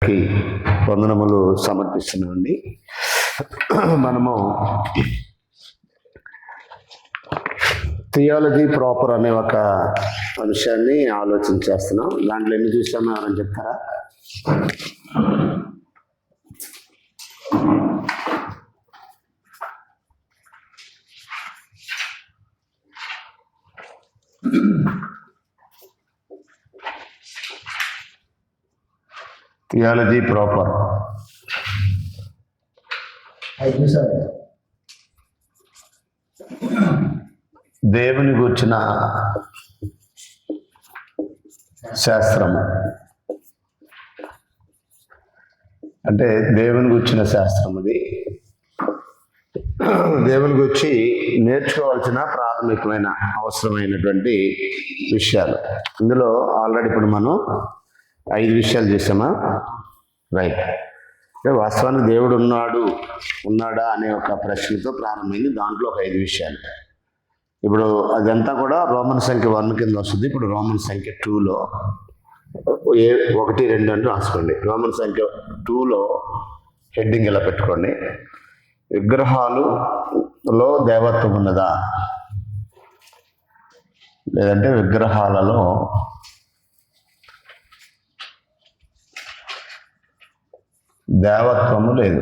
వందనములు సమర్పిస్తున్నామండి. మనము theology proper అనే ఒక అంశాన్ని ఆలోచన చేస్తున్నాం. దాంట్లో ఎన్ని చూసామో ఎవరైనా చెప్తారా? థియాలజీ ప్రాపర్ దేవుని గూర్చిన శాస్త్రము, అంటే దేవుని గూర్చిన శాస్త్రం. అది దేవుని గురించి నేర్చుకోవాల్సిన ప్రాథమికమైన అవసరమైనటువంటి విషయాలు. ఇందులో ఆల్రెడీ ఇప్పుడు మనం 5 విషయాలు చేసామా? రైట్. అంటే వాస్తవానికి దేవుడు ఉన్నాడా అనే ఒక ప్రశ్నతో ప్రారంభమైంది. దాంట్లో ఒక 5 విషయాలు. ఇప్పుడు అదంతా కూడా రోమన్ సంఖ్య 1 కింద వస్తుంది. ఇప్పుడు రోమన్ సంఖ్య 2లో 1, 2 అని రాసుకోండి. రోమన్ సంఖ్య 2లో హెడ్డింగ్ ఇలా పెట్టుకోండి. విగ్రహాలలో దేవత్వం ఉన్నదా, లేదంటే విగ్రహాలలో దేవత్వము లేదు.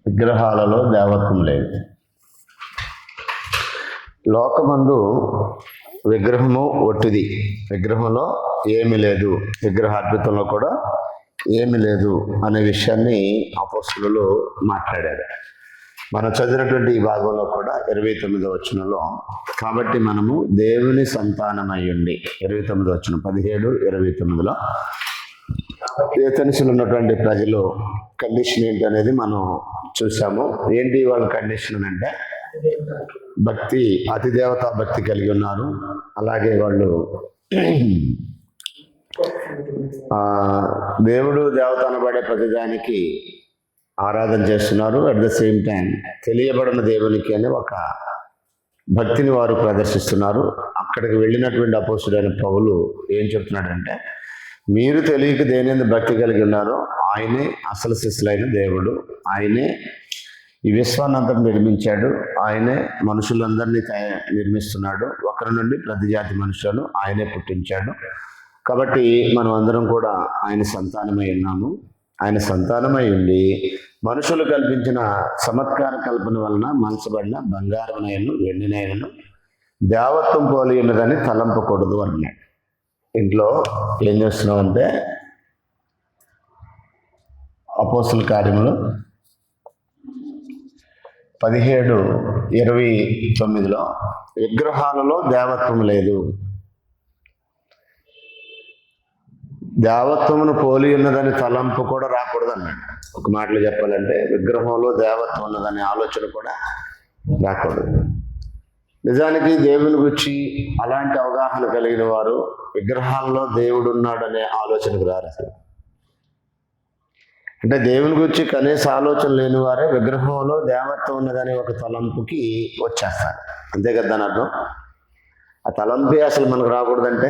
విగ్రహాలలో దేవత్వం లేదు. లోకమందు విగ్రహము ఒట్టిది, విగ్రహంలో ఏమీ లేదు, విగ్రహార్పితంలో కూడా ఏమీ లేదు అనే విషయాన్ని అపోస్తలులు మాట్లాడారు. మనం చదివినటువంటి ఈ భాగంలో కూడా 29వ వచనంలో, కాబట్టి మనము దేవుని సంతానమై ఉండి, 29వ వచనం 17, 29లో ఏథెన్సులో ఉన్నటువంటి ప్రజలు కండిషన్ ఏంటి అనేది మనం చూసాము. ఏంటి వాళ్ళ కండిషన్ అంటే భక్తి, అతిదేవతా భక్తి కలిగి ఉన్నారు. అలాగే వాళ్ళు దేవుడు దేవత అనబడే ప్రతిదానికి ఆరాధన చేస్తున్నారు. అట్ ద సేమ్ టైం తెలియబడిన దేవునికి అనే ఒక భక్తిని వారు ప్రదర్శిస్తున్నారు. అక్కడికి వెళ్ళినటువంటి అపోస్తుడైన పౌలు ఏం చెప్తున్నాడంటే, మీరు తెలియక దేని భక్తి కలిగి ఉన్నారో ఆయనే అసలు శిష్యులైన దేవుడు, ఆయనే ఈ విశ్వాన్నంతా నిర్మించాడు, ఆయనే మనుషులందరినీ నిర్మిస్తున్నాడు, ఒకరి నుండి ప్రతి జాతి మనుషులను ఆయనే పుట్టించాడు. కాబట్టి మనం అందరం కూడా ఆయన సంతానమై ఉన్నాము. ఆయన సంతానమై ఉండి మనుషులు కల్పించిన చమత్కార కల్పన వలన మనసబడిన బంగారమునైనను వెండినైనను దేవత్వం పోలి ఉన్నదని తలంపకూడదు అన్నాడు. ఇంట్లో ఏం చేస్తున్నామంటే అపోస్తల కార్యములు 17:29లో విగ్రహాలలో దేవత్వం లేదు, దేవత్వమును పోలి ఉన్నదని తలంపు కూడా రాకూడదు అన్నాడు. ఒక మాటలో చెప్పాలంటే విగ్రహంలో దేవత్వం ఉన్నదనే ఆలోచన కూడా రాకూడదు. నిజానికి దేవుని గురించి అలాంటి అవగాహన కలిగిన వారు విగ్రహాల్లో దేవుడు ఉన్నాడనే ఆలోచనకు రారు అసలు. అంటే దేవుని గురించి కనీస ఆలోచన లేని వారే విగ్రహంలో దేవత్వం ఉన్నదనే ఒక తలంపుకి వచ్చేస్తారు. అంతే కదా దాని అర్థం. ఆ తలంపే అసలు మనకు రాకూడదంటే,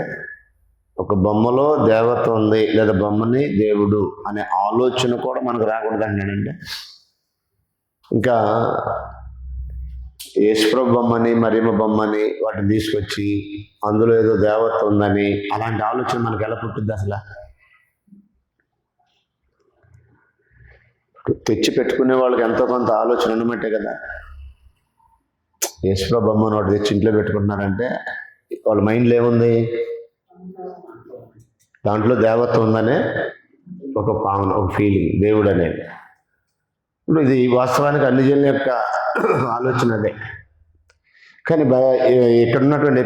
ఒక బొమ్మలో దేవత ఉంది లేదా బొమ్మని దేవుడు అనే ఆలోచన కూడా మనకు రాకూడదు అన్నాడంటే, ఇంకా యేసుప్రభు బొమ్మని మరియమ్మ బొమ్మని వాటిని తీసుకొచ్చి అందులో ఏదో దేవత ఉందని అలాంటి ఆలోచన మనకు ఎలా పుట్టుద్ది అసలు? తెచ్చి పెట్టుకునే వాళ్ళకి ఎంతో కొంత ఆలోచన ఉన్నమాటే కదా. యేసుప్రభు బొమ్మని వాడు తెచ్చి ఇంట్లో పెట్టుకుంటున్నారంటే వాళ్ళ మైండ్లో ఏముంది? దాంట్లో దేవత్వం ఉందనే ఒక భావన, ఒక ఫీలింగ్, దేవుడు అనేది. ఇప్పుడు ఇది వాస్తవానికి అన్ని జనుల యొక్క ఆలోచన అదే. కానీ ఇక్కడ ఉన్నటువంటి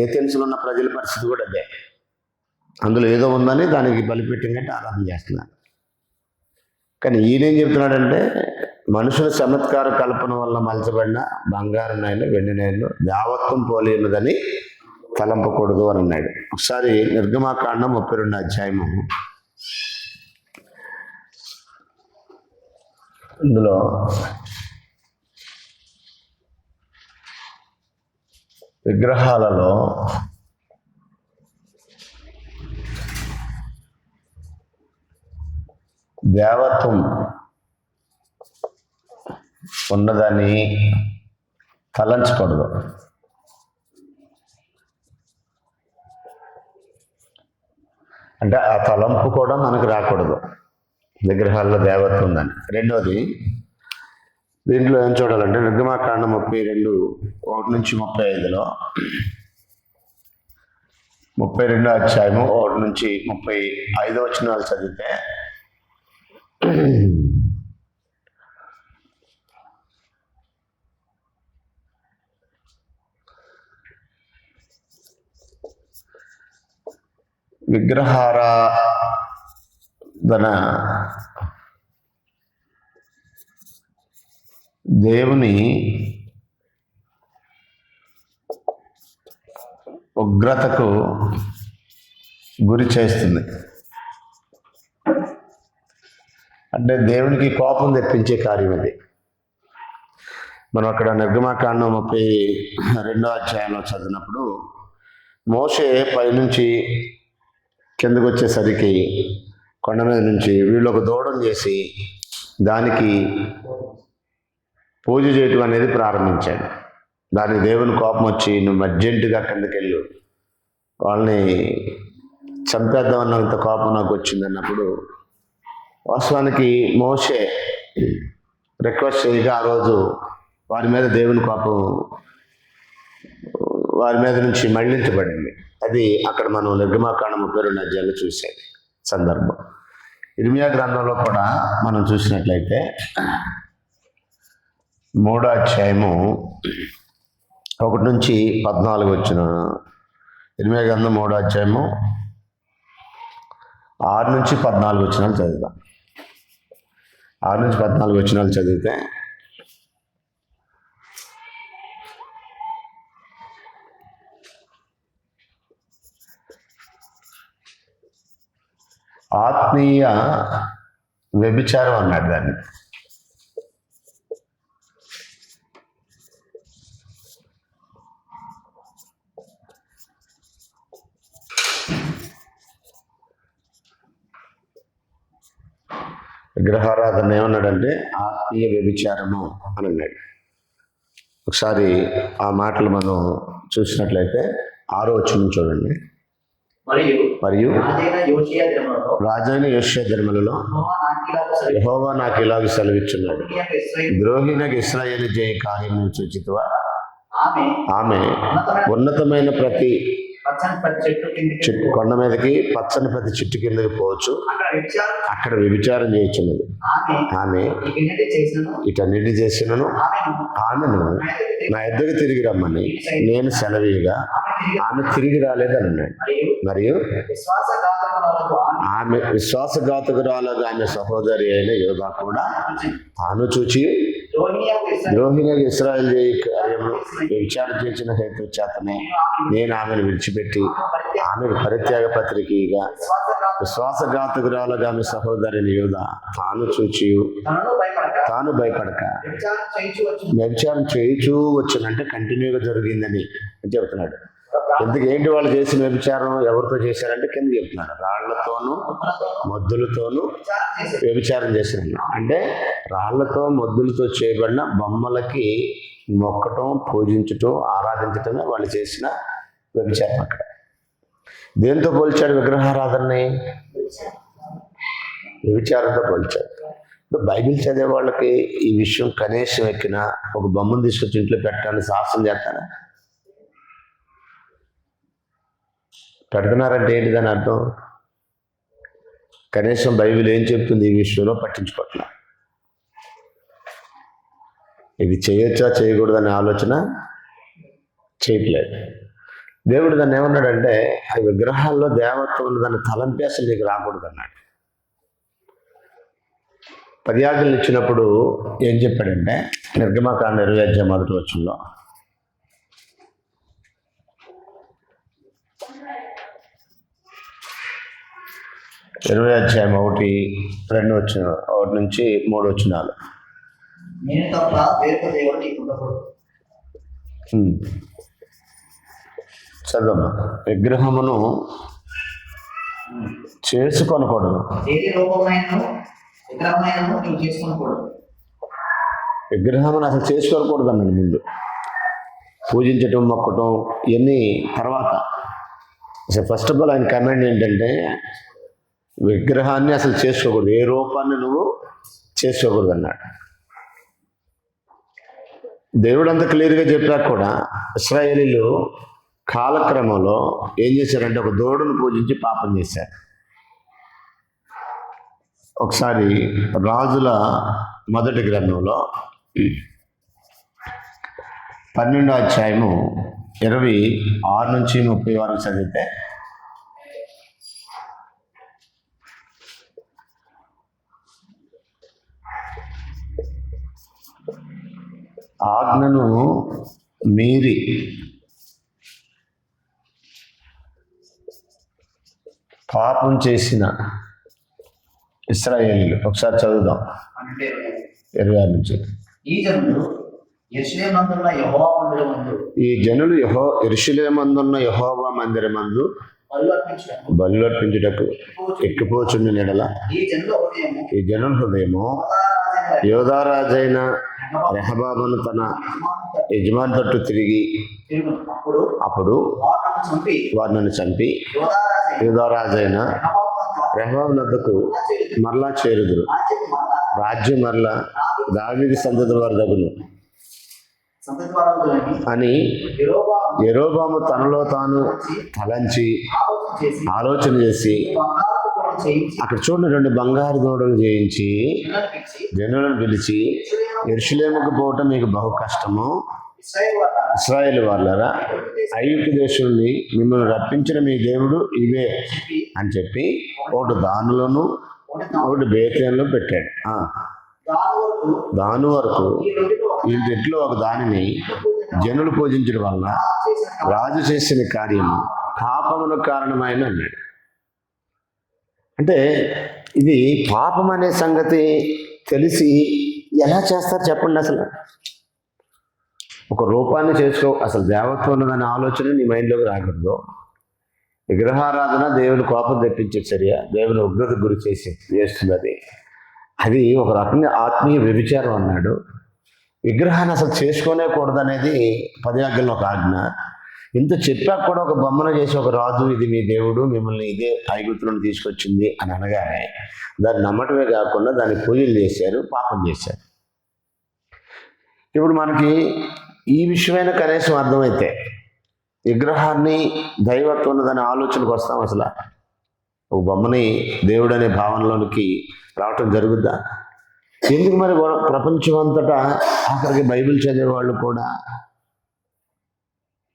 ఏథెన్సులో ఉన్న ప్రజల పరిస్థితి కూడా అదే. అందులో ఏదో ఉందని దానికి బలిపెట్టినట్టు ఆరాధన చేస్తున్నారు. కానీ ఈయనేం చెప్తున్నాడంటే, మనుషుల చమత్కార కల్పన వల్ల మలచబడిన బంగారునైనా వెండినైనా దేవత్వం పోలి ఉన్నదని తలంపకూడదు అని అన్నాడు. ఒకసారి నిర్గమాకాండం 32వ అధ్యాయము, ఇందులో విగ్రహాలలో దేవత్వం ఉన్నదని తలంచకూడదు. అంటే ఆ తలంపు కూడా మనకు రాకూడదు, విగ్రహాల్లో దేవత్వం ఉందని. రెండోది, దీంట్లో ఏం చూడాలంటే నిర్గమాకాండం 32 1 నుంచి 35లో 32 అధ్యాయము 1 నుంచి 35 వచనాలు చదివితే విగ్రహారాధన దేవుని ఉగ్రతకు గురి చేస్తుంది. అంటే దేవునికి కోపం తెప్పించే కార్యం అది. మనం అక్కడ నిర్గమాకాండం 32 అధ్యాయంలో చదివినప్పుడు మోషే పైనుంచి కిందకు వచ్చేసరికి కొండ మీద నుంచి వీళ్ళు ఒక దూడం చేసి దానికి పూజ చేయటం అనేది ప్రారంభించాడు. దానికి దేవుని కోపం వచ్చి, నువ్వు అర్జెంటుగా కిందకి వెళ్ళు, వాళ్ళని చంపేద్దామన్నంత కోపం నాకు వచ్చింది అన్నప్పుడు వాస్తవానికి మోషే రిక్వెస్ట్ చేయగా ఆ రోజు వారి మీద దేవుని కోపం వారి మీద నుంచి మళ్లించబడింది. అది అక్కడ మనం నిర్గమాకాండం 32 అధ్యాయంలో చూసే సందర్భం. ఇర్మియా గ్రంథంలో కూడా మనం చూసినట్లయితే 3వ అధ్యాయము 1 నుంచి 14 వచ్చిన ఇర్మియా గ్రంథం 3వ అధ్యాయము 6 నుంచి 14 వచనాలు చదువుతాం. 6 నుంచి 14 వచనాలు చదివితే ఆత్మీయ వ్యభిచారం అన్నాడు దాన్ని. విగ్రహారాధన ఏమన్నాడంటే ఆత్మీయ వ్యభిచారము అని అన్నాడు. ఒకసారి ఆ మాటలు మనం చూసినట్లయితే 6వ వచనం చూడండి. మరియు రాజైన యోషియా దినములలో యెహోవా నాకు ఇలాగ సెలవిచ్చున్నాడు, ద్రోహినకు ఇశ్రాయేలు చేయ కార్యం చూచితివా? ఆమె ఉన్నతమైన ప్రతి చెట్టు కొండ మీదకి, పచ్చని ప్రతి చెట్టు కిందకి పోవచ్చు, అక్కడ వ్యభిచారం చేయుచున్నది. ఆమె ఇటన్నిటి చేసినను ఆమెను నా ఎద్దకు తిరిగి రమ్మని నేను సెలవీయగా ఆమె తిరిగి రాలేదని అన్నాడు. మరియు ఆమె విశ్వాసఘాతకురాలుగా ఆమె సహోదరి అయిన యోధా కూడా తాను చూచి ద్రోహిణిగా ఇశ్రాయేలు చేయ కార్యము విచారం చేసిన హేతు చేతనే నేను ఆమెను విడిచిపెట్టి ఆమెను పరిత్యాగ పత్రికగా విశ్వాసఘాతకురాలుగా ఆమె సహోదరిని యోధా తాను చూచి తాను భయపడక వ్యభిచారం చేయించూ వచ్చినంటే కంటిన్యూగా జరిగిందని చెబుతున్నాడు. ఎందుకు ఏంటి వాళ్ళు చేసిన వ్యభిచారం ఎవరితో చేశారంటే కింద చెప్తున్నాడు, రాళ్లతోనూ మొద్దులతోనూ వ్యభిచారం చేశారు. అంటే రాళ్లతో మొద్దులతో చేయబడిన బొమ్మలకి మొక్కటం, పూజించటం, ఆరాధించటమే వాళ్ళు చేసిన వ్యభిచారం. అక్కడ దేంతో పోల్చాడు విగ్రహారాధనని? వ్యభిచారంతో పోల్చాడు. ఇప్పుడు బైబిల్ చదివే వాళ్ళకి ఈ విషయం కనీసం ఎక్కిన ఒక బొమ్మను తీసుకొచ్చి ఇంట్లో పెట్టడానికి సాహసం చేస్తారా? పెడుతున్నారంటే ఏంటిదని అర్థం? కనీసం బైబిల్ ఏం చెప్తుంది ఈ విషయంలో పట్టించుకోవట్లా. ఇది చేయొచ్చా చేయకూడదనే ఆలోచన చేయట్లేదు. దేవుడు దాన్ని ఏమన్నాడంటే ఆ విగ్రహాల్లో దేవత్వం దాన్ని తలంపి అసలు నీకు రాకూడదు అన్నాడు. 10 ఆజ్ఞలు ఇచ్చినప్పుడు ఏం చెప్పాడంటే నిర్గమాకాండం 20 అధ్యాయం 1వ వచనంలో ఇరవై అధ్యాయం 1, 2 వచ్చిన 1 నుంచి 3 వచనాలు. చదవమ్మా. విగ్రహమును చేసుకొనకూడదు, విగ్రహమైనను నీవు చేసుకోకూడదు. విగ్రహం అసలు చేసుకోకూడదు అన్నాడు ముందు. పూజించటం, మొక్కటం ఇవన్నీ తర్వాత. అసలు ఫస్ట్ ఆఫ్ ఆల్ ఆయన కమాండ్ ఏంటంటే విగ్రహాన్ని అసలు చేసుకోకూడదు, ఏ రూపాన్ని నువ్వు చేసుకోకూడదు అన్నాడు. దేవుడు అంత క్లియర్గా చెప్పాక కూడా ఇశ్రాయేలీలు కాలక్రమంలో ఏం చేశారంటే ఒక దూడను పూజించి పాపం చేశారు. ఒకసారి రాజుల మొదటి గ్రంథంలో 12వ అధ్యాయము 26 నుంచి 30 వరకు చదివితే ఆజ్ఞను మీరి పాపం చేసిన ఇశ్రాయేలీలు, ఒకసారి చదువుదాం అంటే 26 నుంచి. ఈ జనులు యెరూషలేమునందున్న యెహోవా మందిరమందు ఈ జనులు యెరూషలేమందున్న యెహోవా మందిరమందు బలులు అర్పించుటకు ఎక్కిపోచుండి నెడల ఈ జనుల హృదయము యోధారాజైన రెహబామును తన యజమాని తట్టు తిరిగి అప్పుడు వారిని చంపి యోధారాజైన రెహబాము వద్దకు మరలా చేరుదురు. రాజ్యం మరలా దావీదు సంతతి వారి దగును అని యెరోబాము తనలో తాను తలంచి ఆలోచన చేసి అక్కడ చూడండి 2 బంగారు దూడలు చేయించి జనులను పిలిచి యెరూషలేముకు పోవటం మీకు బహు కష్టము, ఇశ్రాయేలు వాళ్ళరా ఐగుప్తు దేశం నుండి మిమ్మల్ని రప్పించిన మీ దేవుడు ఇవే అని చెప్పి ఒకటి దానులను ఒకటి బేతేలను పెట్టాడు. దాని వరకు ఇంటిలో ఒక దానిని జనులు పూజించడం వలన రాజు చేసిన కార్యము పాపములకు కారణమైన అన్నాడు. అంటే ఇది పాపం అనే సంగతి తెలిసి ఎలా చేస్తారు చెప్పండి. అసలు ఒక రూపాన్ని చేసుకో, అసలు దేవత్వం ఉన్నదనే ఆలోచన నీ మైండ్లోకి రాకూడదు. విగ్రహారాధన దేవుని కోపం తెప్పించే చర్య, దేవుని ఉగ్రత గురి చేస్తుంది. అది ఒక రకంగా ఆత్మీయ వ్యభిచారం అన్నాడు. విగ్రహాన్ని అసలు చేసుకోనే కూడదు అనేది 10 ఆజ్ఞల్లో ఒక ఆజ్ఞ. ఇంత చెప్పాక కూడా ఒక బొమ్మను చేసి ఒక రాజు ఇది మీ దేవుడు మిమ్మల్ని ఇదే ఐగుప్తులను తీసుకొచ్చింది అని అనగానే దాన్ని నమ్మటమే కాకుండా దాన్ని పూజలు చేశారు, పాపం చేశారు. ఇప్పుడు మనకి ఈ విషయమైన కనీసం అర్థమైతే విగ్రహాన్ని దైవత్వం ఉన్నదనే ఆలోచనకు వస్తాం. అసలు ఒక బొమ్మని దేవుడు అనే భావనలోనికి రావటం జరుగుద్దా? ఎందుకు మరి ప్రపంచం అంతటా ఆఖరికి బైబిల్ చదివేవాళ్ళు కూడా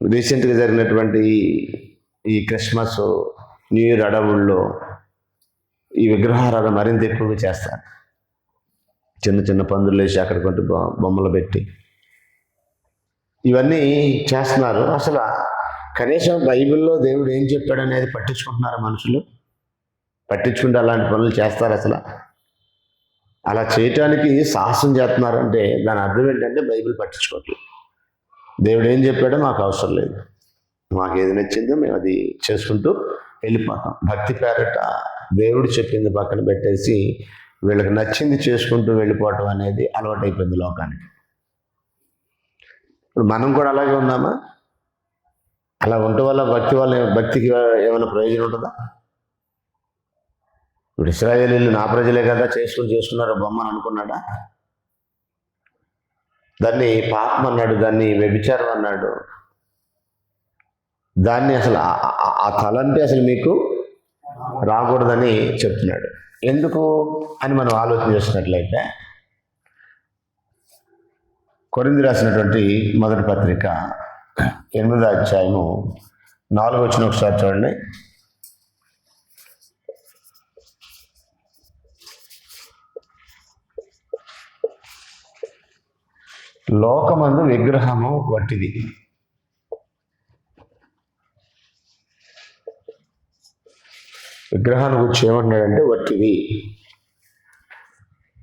రీసెంట్గా జరిగినటువంటి ఈ క్రిస్మస్, న్యూ ఇయర్ అడవుల్లో ఈ విగ్రహారాధన మరింత ఎక్కువగా చేస్తారు. చిన్న చిన్న పందులు వేసి అక్కడ కొంత బొమ్మలు పెట్టి ఇవన్నీ చేస్తున్నారు. అసలు కనీసం బైబిల్లో దేవుడు ఏం చెప్పాడు అనేది పట్టించుకుంటున్నారా మనుషులు? పట్టించుకుంటే అలాంటి పనులు చేస్తారు. అసలు అలా చేయటానికి సాహసం చేస్తున్నారంటే దాని అర్థం ఏంటంటే బైబిల్ పట్టించుకోవట్లేదు. దేవుడు ఏం చెప్పాడో మాకు అవసరం లేదు, మాకు ఏది నచ్చిందో మేము అది చేసుకుంటూ వెళ్ళిపోతాం. భక్తి పేరట దేవుడు చెప్పింది పక్కన పెట్టేసి వీళ్ళకి నచ్చింది చేసుకుంటూ వెళ్ళిపోవటం అనేది అలవాటైపోయింది లోకానికి. ఇప్పుడు మనం కూడా అలాగే ఉన్నామా? అలా ఉండటం వల్ల భక్తికి ఏమైనా ప్రయోజనం ఉంటుందా? ఇప్పుడు ఇశ్రాయేలీలు నా ప్రజలే కదా చేసుకున్నారు బొమ్మని అనుకున్నాడా? దాన్ని పాపం అన్నాడు, దాన్ని వ్యభిచారం అన్నాడు. దాన్ని అసలు ఆ తలంటే అసలు మీకు రాకూడదని చెప్తున్నాడు. ఎందుకు అని మనం ఆలోచన చేసినట్లయితే కొరింథీ రాసినటువంటి మొదటి పత్రిక 8వ అధ్యాయము 4వ వచనం ఒకసారి చూడండి. లోకమందు విగ్రహము వట్టిది, విగ్రహాన్ని గురించి ఏమంటున్నాడంటే వట్టిది.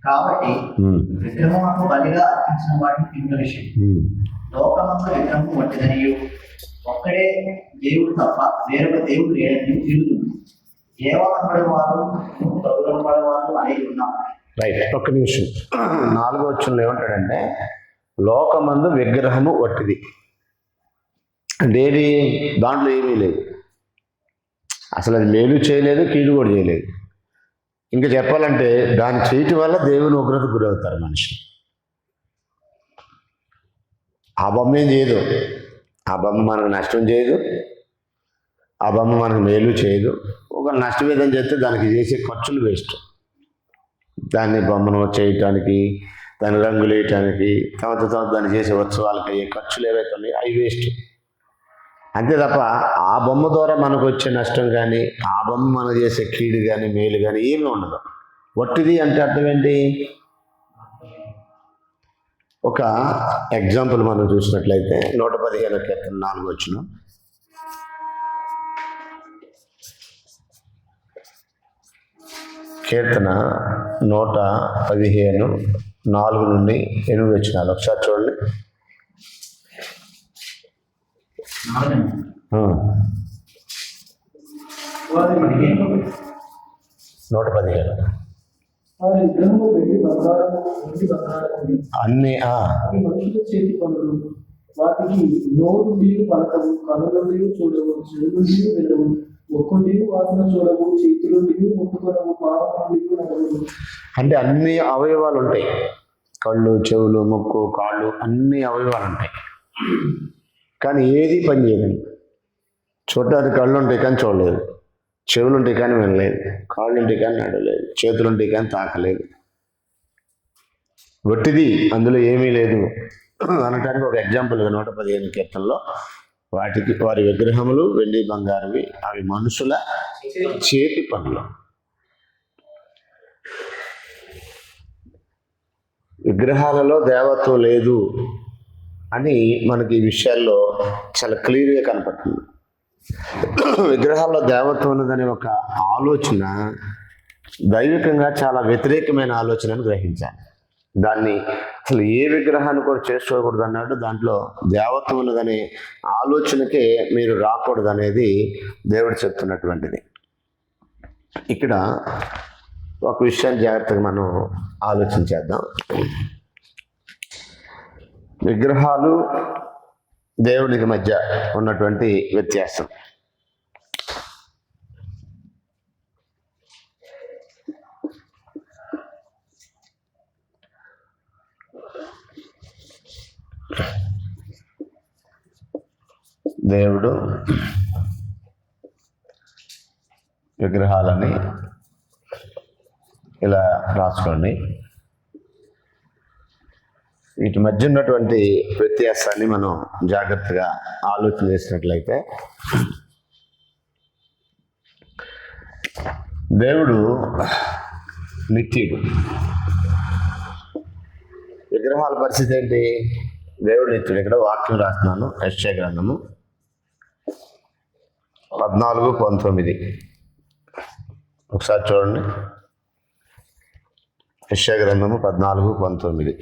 కాబట్టి విగ్రహమునకు బలిగా అర్పించిన వాటిని తిన్న విషయం లోకమందు విగ్రహం వట్టిదనియు ఒక్కడే దేవుడు తప్ప వేరొక దేవుడు లేడని తిరుగుతుంది. దేవకనబడే వారు ప్రభుత్వపడే వారు అనేవి ఉన్నారు. రైట్, ఒక్క నిమిషం. 4వ వచనంలో ఏమంటాడంటే లోకమందు విగ్రహము వట్టిది అంటే ఏది, దాంట్లో ఏమీ లేదు, అసలు అది మేలు చేయలేదు, కీడు కూడా చేయలేదు. ఇంకా చెప్పాలంటే దాన్ని చేయటం వల్ల దేవుని ఉగ్రతకు గురవుతారు మనిషి. ఆ బొమ్మ ఏం చేయదు, ఆ బొమ్మ మనకు నష్టం చేయదు, ఆ బొమ్మ మనకు మేలు చేయదు. ఒక నష్టవేదం చేస్తే దానికి చేసే ఖర్చులు వేస్ట్. దాన్ని బొమ్మను చేయటానికి, దాని రంగులు వేయటానికి, తర్వాత దాన్ని చేసే ఉత్సవాలకు అయ్యే ఖర్చులు ఏవైతే ఉన్నాయో అవి వేస్ట్. అంతే తప్ప ఆ బొమ్మ ద్వారా మనకు వచ్చే నష్టం కానీ, ఆ బొమ్మ మనకు చేసే కీడు కానీ, మేలు కానీ ఏమీ ఉండదు. వట్టిది అంటే అర్థం ఏంటి? ఒక ఎగ్జాంపుల్ మనం చూసినట్లయితే 115 కీర్తన 4వ వచనం. కీర్తన 115 4 నుండి 8 వచనాలు ఒకసారి చూడండి. 115 అన్ని మనుషుల చేతి పనులు, వాటికి నోరు నీరు పలకవు, కనులు నీరు చూడవు, చెవులు నీరు వెళ్ళవు, ఒక్క నీరు వాసన చూడవు, చేతులు నీరు ముట్టుకొనవు, పాదములు నీరు నడవవు. అంటే అన్ని అవయవాలు ఉంటాయి. కళ్ళు, చెవులు, ముక్కు, కాళ్ళు అన్ని అవయవాలు ఉంటాయి, కానీ ఏది పని చేయలేదు. చూడటానికి కళ్ళు ఉంటాయి కానీ చూడలేదు, చెవులు ఉంటాయి కానీ వినలేదు, కాళ్ళు ఉంటాయి కానీ నడవలేదు, చేతులు ఉంటాయి కానీ తాకలేదు. వట్టిది, అందులో ఏమీ లేదు అనటానికి ఒక ఎగ్జాంపుల్గా 115 కీర్తనలో వారి విగ్రహములు వెండి బంగారువి, అవి మనుషుల చేతి పనులు. విగ్రహాలలో దేవత్వం లేదు అని మనకి ఈ విషయాల్లో చాలా క్లియర్గా కనపడుతుంది. విగ్రహాల్లో దేవత్వం ఉన్నదనే ఒక ఆలోచన దైవికంగా చాలా వ్యతిరేకమైన ఆలోచన అని గ్రహించాలి. దాన్ని అసలు ఏ విగ్రహాన్ని కూడా చేసుకోకూడదు అన్నాడు. దాంట్లో దేవత్వం ఉన్నదనే ఆలోచనకే మీరు రాకూడదు అనేది దేవుడు చెప్తున్నటువంటిది. ఇక్కడ ఒక విషయాన్ని జాగ్రత్తగా మనం ఆలోచించేద్దాం. విగ్రహాలు దేవునికి మధ్య ఉన్నటువంటి వ్యత్యాసం. దేవుడు విగ్రహాలని ఇలా రాసుకోండి. వీటి మధ్య ఉన్నటువంటి వ్యత్యాసాన్ని మనం జాగ్రత్తగా ఆలోచన చేసినట్లయితే, దేవుడు నిత్యుడు. విగ్రహాల పరిస్థితి ఏంటి? దేవుడు నిత్యుడు. ఇక్కడ వాక్యం రాస్తున్నాను, యెషయా గ్రంథము 14:19 ఒకసారి చూడండి. యెషయా గ్రంథము 14:19.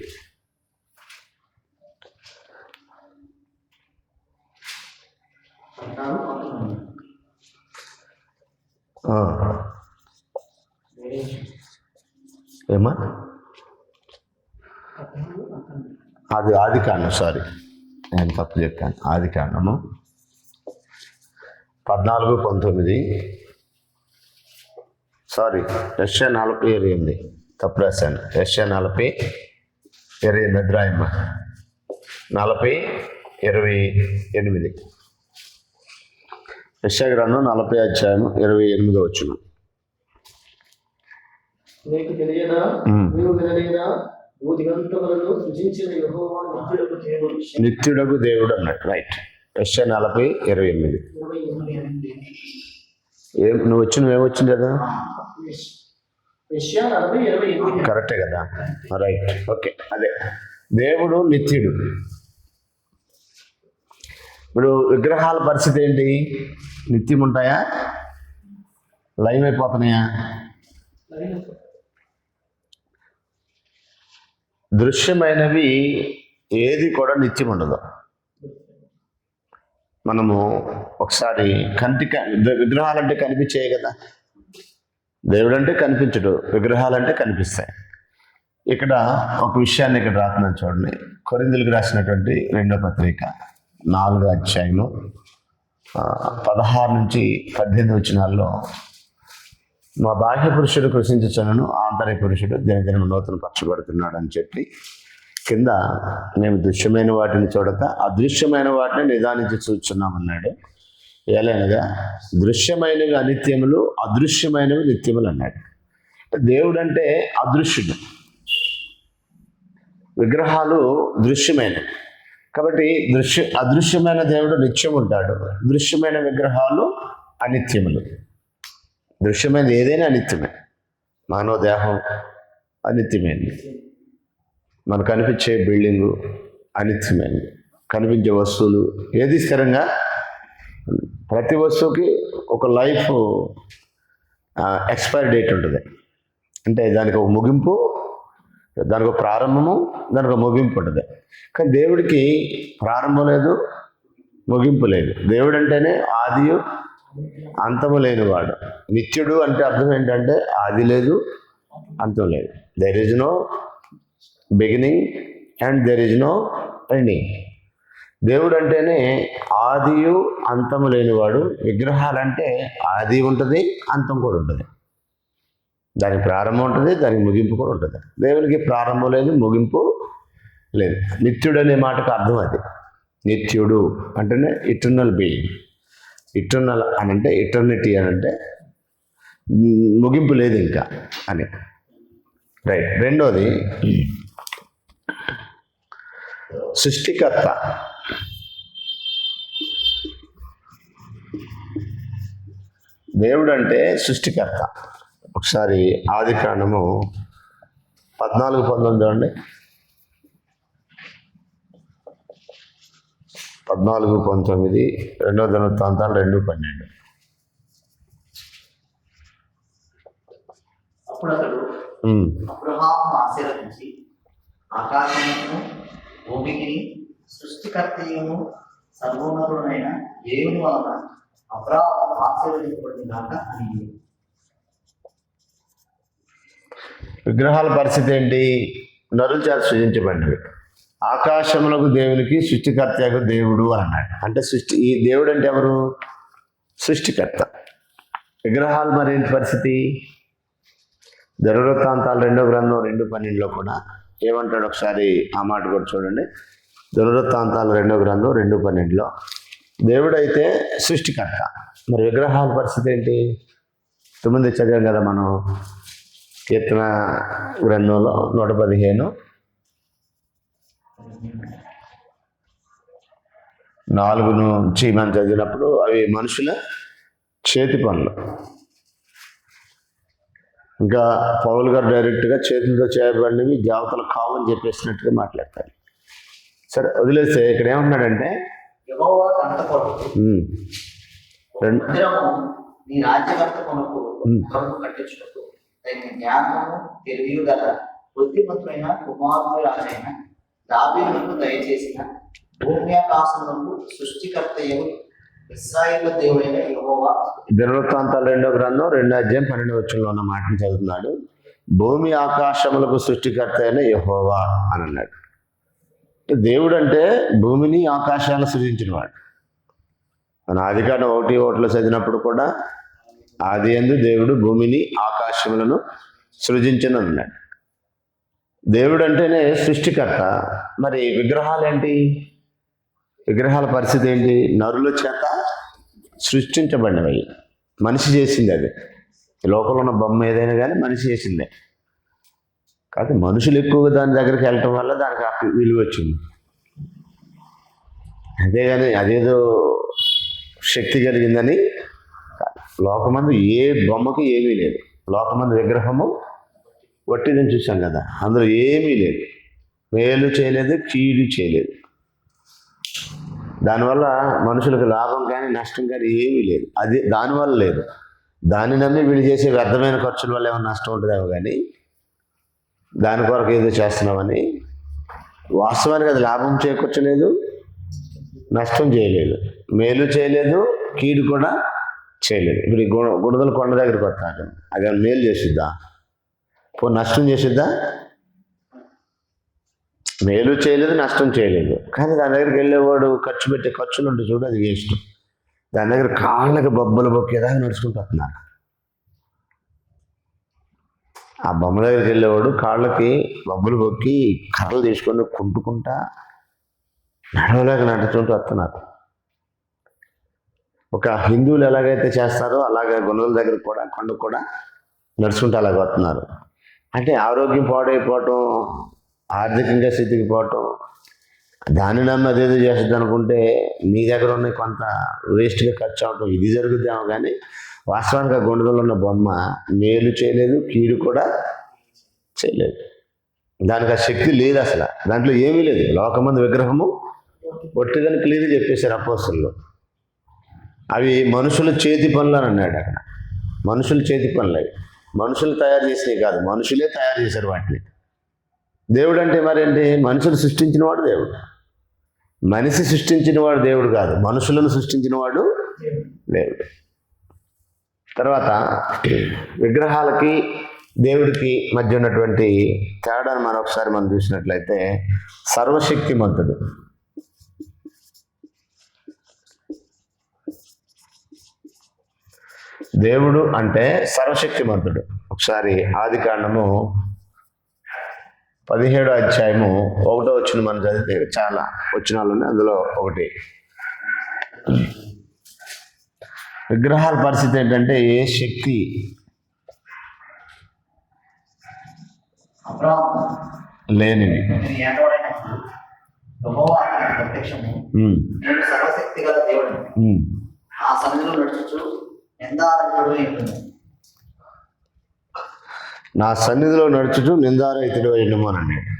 ఏమా అది ఆదికాండం, సారీ నేను తప్పు చెప్పాను. ఆదికాండము 14:19, సారీ యెషయా 40:28 తప్పు రాశాను. యెషయా 40:28 అధ్యాయం 40:28. యెషయా గ్రంథం 40 అధ్యాయం 28వ వచనం. నీకు తెలియదా, నీవు వినలేదా, భూదిగంతములను సృజించిన యెహోవా నిత్యుడగు దేవుడు. నిత్యుడగు దేవుడు అన్నట్టు. రైట్. యెషయా 40:28. నువ్వు ఏమొచ్చింది కదా? యెషయా 40:28 కరెక్టే కదా? Right, okay. అదే దేవుడు నిత్యుడు. ఇప్పుడు విగ్రహాల పరిస్థితి ఏంటి? నిత్యం ఉంటాయా, లైవ్ అయిపోతున్నాయా? దృశ్యమైనవి ఏది కూడా నిత్యం ఉండదు. మనము ఒకసారి విగ్రహాలంటే కనిపించాయి కదా, దేవుడు అంటే కనిపించడు, విగ్రహాలంటే కనిపిస్తాయి. ఇక్కడ ఒక విషయాన్ని ఇక్కడ రాస్తున్నాను చూడండి. కొరింథీయులకు రాసినటువంటి 2వ పత్రిక 4వ అధ్యాయము 16 నుంచి 18 వచనాల్లో, మా బాహ్య పురుషుడు కృషించుచున్నను ఆంతర్య పురుషుడు దినదినం నూతన పరచబడుతున్నాడు అని చెప్పి కింద మేము దృశ్యమైన వాటిని చూడక అదృశ్యమైన వాటిని నిదానించి చూస్తున్నామన్నాడు. ఎలానగా దృశ్యమైనవి అనిత్యములు, అదృశ్యమైనవి నిత్యములు అన్నాడు. దేవుడు అంటే అదృశ్యుడు, విగ్రహాలు దృశ్యమైనవి. కాబట్టి అదృశ్యమైన దేవుడు నిత్యం ఉంటాడు, దృశ్యమైన విగ్రహాలు అనిత్యములు. దృశ్యమైనది ఏదైనా అనిత్యమే. మానవ దేహం అనిత్యమైనది, మనకు కనిపించే బిల్డింగు అనిత్యమైనది, కనిపించే వస్తువులు ఏది స్థిరంగా, ప్రతి వస్తువుకి ఒక లైఫ్ ఎక్స్పైరీ డేట్ ఉంటుంది. అంటే దానికి ఒక ముగింపు, దానికి ఒక ప్రారంభము, దానికి ఒక ముగింపు ఉంటుంది. కానీ దేవుడికి ప్రారంభం లేదు, ముగింపు లేదు. దేవుడు అంటేనే ఆదియు అంతము లేనివాడు. నిత్యుడు అంటే అర్థం ఏంటంటే ఆది లేదు, అంతం లేదు. There is no beginning and there is no ending. దేవుడు అంటేనే ఆదియు అంతము లేనివాడు. విగ్రహాలంటే ఆది ఉంటుంది, అంతం కూడా ఉంటుంది. దానికి ప్రారంభం ఉంటుంది, దానికి ముగింపు కూడా ఉంటుంది. దేవునికి ప్రారంభం లేదు, ముగింపు లేదు. నిత్యుడు అనే మాటకు అర్థం అది. నిత్యుడు అంటేనే ఇటర్నల్ బీయింగ్. ఇటర్నల్ అని అంటే ఇటర్నిటీ అని అంటే ముగింపు లేదు ఇంకా అని. రైట్. రెండోది సృష్టికర్త. దేవుడు అంటే సృష్టికర్త. ఒకసారి ఆదికాండము 14:19 చూడండి. 14:19, 2వ దినవృత్తాంతాలు 2:12. అప్పుడు అతడు అబ్రహాము ఆశీర్వదించి ఆకాశమును భూమికి సృష్టికర్తయును సర్వోన్నతుడైన దేవుని వలన అబ్రహాము ఆశీర్వదించబడినాక అని. విగ్రహాల పరిస్థితి ఏంటి? నరుల చేత సృజించబడినవి. ఆకాశములకు దేవునికి సృష్టికర్తకు దేవుడు అని అన్నాడు. అంటే ఈ దేవుడు అంటే ఎవరు? సృష్టికర్త. విగ్రహాలు మరి ఏంటి పరిస్థితి? దినవృత్తాంతాలు 2వ గ్రంథం 2:12 కూడా ఏమంటాడు ఒకసారి ఆ మాట కూడా చూడండి. దినవృత్తాంతాలు 2వ గ్రంథం 2:12 దేవుడైతే సృష్టికర్త, మరి విగ్రహాల పరిస్థితి ఏంటి? 9 చదివాం కదా మనం కీర్తన గ్రంథంలో 115 4 నుంచి మనం చదివినప్పుడు అవి మనుషుల చేతి పనులు. ఇంకా పౌలు గారు డైరెక్ట్గా చేతులతో చేయబడినవి దేవతలు కావని చెప్పేసినట్టుగా మాట్లాడతారు. సరే వదిలేస్తే ఇక్కడ ఏమంటున్నాడంటే యెహోవా తన కొరకు మందిరము నీ రాజ్యకర్త కొరకు కొరకు కట్టించుటకు తగిన జ్ఞానము తెలివి గల బుద్ధిమంతులైన కుమారుని రాజైన దావీదుకు దయచేసిన భూమి ఆకాశములకు సృష్టికర్తయు ఇశ్రాయేలు దేవుడైన యెహోవా. దినవృత్తాంతాలు 2వ గ్రంథం 2వ అధ్యాయం 12వ వచనంలో ఉన్న మాటను చదువుతున్నాడు. భూమి ఆకాశములకు సృష్టికర్త అయిన యెహోవా అని అన్నాడు. దేవుడు అంటే భూమిని ఆకాశాలను సృజించినవాడు. మన ఆదికాండం 1:1 చదివినప్పుడు కూడా ఆది యందు దేవుడు భూమిని ఆకాశములను సృజించను అన్నాడు. దేవుడు అంటేనే సృష్టికర్త. మరి విగ్రహాలు ఏంటి? విగ్రహాల పరిస్థితి ఏంటి? నరుల చేత సృష్టించబడినవి, మనిషి చేసింది. అది లోకంలో ఉన్న బొమ్మ ఏదైనా కానీ మనిషి చేసిందే. కాకపోతే మనుషులు ఎక్కువగా దాని దగ్గరికి వెళ్ళటం వల్ల దానికి విలువ వచ్చింది. అంతేగాని అదేదో శక్తి కలిగిందని లోకమందు ఏ బొమ్మకి ఏమీ లేదు. లోకమందు విగ్రహము వట్టిదని చూసాం కదా, అందులో ఏమీ లేదు. మేలు చేయలేదు, కీడు చేయలేదు. దానివల్ల మనుషులకు లాభం కానీ నష్టం కానీ ఏమీ లేదు. అది దానివల్ల లేదు. దాన్ని నమ్మి వీళ్ళు చేసే వ్యర్థమైన ఖర్చుల వల్ల ఏమైనా నష్టం ఉంటుందేమో కానీ దాని కొరకు ఏదో చేస్తున్నామని వాస్తవానికి అది లాభం చేకూర్చలేదు, నష్టం చేయలేదు, మేలు చేయలేదు, కీడు కూడా చేయలేదు. ఇప్పుడు గుణదల కొండ దగ్గరికి వస్తాను, అది మేలు చేసిద్దా? నష్టం చేసిద్దా? మేలు చేయలేదు, నష్టం చేయలేదు. కానీ దాని దగ్గరికి వెళ్ళేవాడు ఖర్చు పెట్టే ఖర్చులు ఉంటే చూడు, అది వేస్ట్. దాని దగ్గర కాళ్ళకి బొబ్బలు బొక్కేదాకా నడుచుకుంటూ వస్తున్నారు. ఆ బొమ్మ దగ్గరికి వెళ్ళేవాడు కాళ్ళకి బొబ్బలు బొక్కి కర్రలు తీసుకొని కుంటుకుంటా నడవలేక నడుచుకుంటూ వస్తున్నారు. ఒక హిందువులు ఎలాగైతే చేస్తారో అలాగే గుణదల దగ్గర కూడా కొండకు కూడా నడుచుకుంటూ అలాగ వస్తున్నారు. అంటే ఆరోగ్యం పాడైపోవటం, ఆర్థికంగా స్థితికి పోవటం, దాన్ని నమ్మి అదేదో చేస్తుంది అనుకుంటే నీ దగ్గర ఉన్న కొంత వేస్ట్గా ఖర్చు అవటం ఇది జరుగుద్దేమో. కానీ వాస్తవానికి ఆ గుండెలో ఉన్న బొమ్మ మేలు చేయలేదు, కీడు కూడా చేయలేదు. దానికి ఆ శక్తి లేదు అసలు. దాంట్లో ఏమీ లేదు. లోకమందు విగ్రహము ఒట్టిదని క్లియర్ చెప్పేశారు అపోస్తలులు. అవి మనుషుల చేతి పనులు అని అన్నాడు అక్కడ. మనుషుల చేతి పనులు అవి. మనుషులు తయారు చేసినవి కాదు, మనుషులే తయారు చేశారు వాటిని. దేవుడు అంటే మరేంటి? మనుషులు సృష్టించిన వాడు దేవుడు. మనిషి సృష్టించిన వాడు దేవుడు కాదు, మనుషులను సృష్టించిన వాడు దేవుడు. తర్వాత విగ్రహాలకి దేవుడికి మధ్య ఉన్నటువంటి తేడాను మరొకసారి మనం చూసినట్లయితే, సర్వశక్తిమంతుడు. దేవుడు అంటే సర్వశక్తిమంతుడు. ఒకసారి ఆదికాండము 17వ అధ్యాయము 1వ వచనం మనం చదివితే చాలా వచనాలు ఉన్నాయి. అందులో ఒకటి, విగ్రహాల పరిస్థితి ఏంటంటే ఏ శక్తి లేనిది. నేను సర్వశక్తి గల దేవుడు, ఆ సన్నిధిలో నడుచుచు నా సన్నిధిలో నడుచుచు నిందారహితుడు అయినము అని అన్నాడు.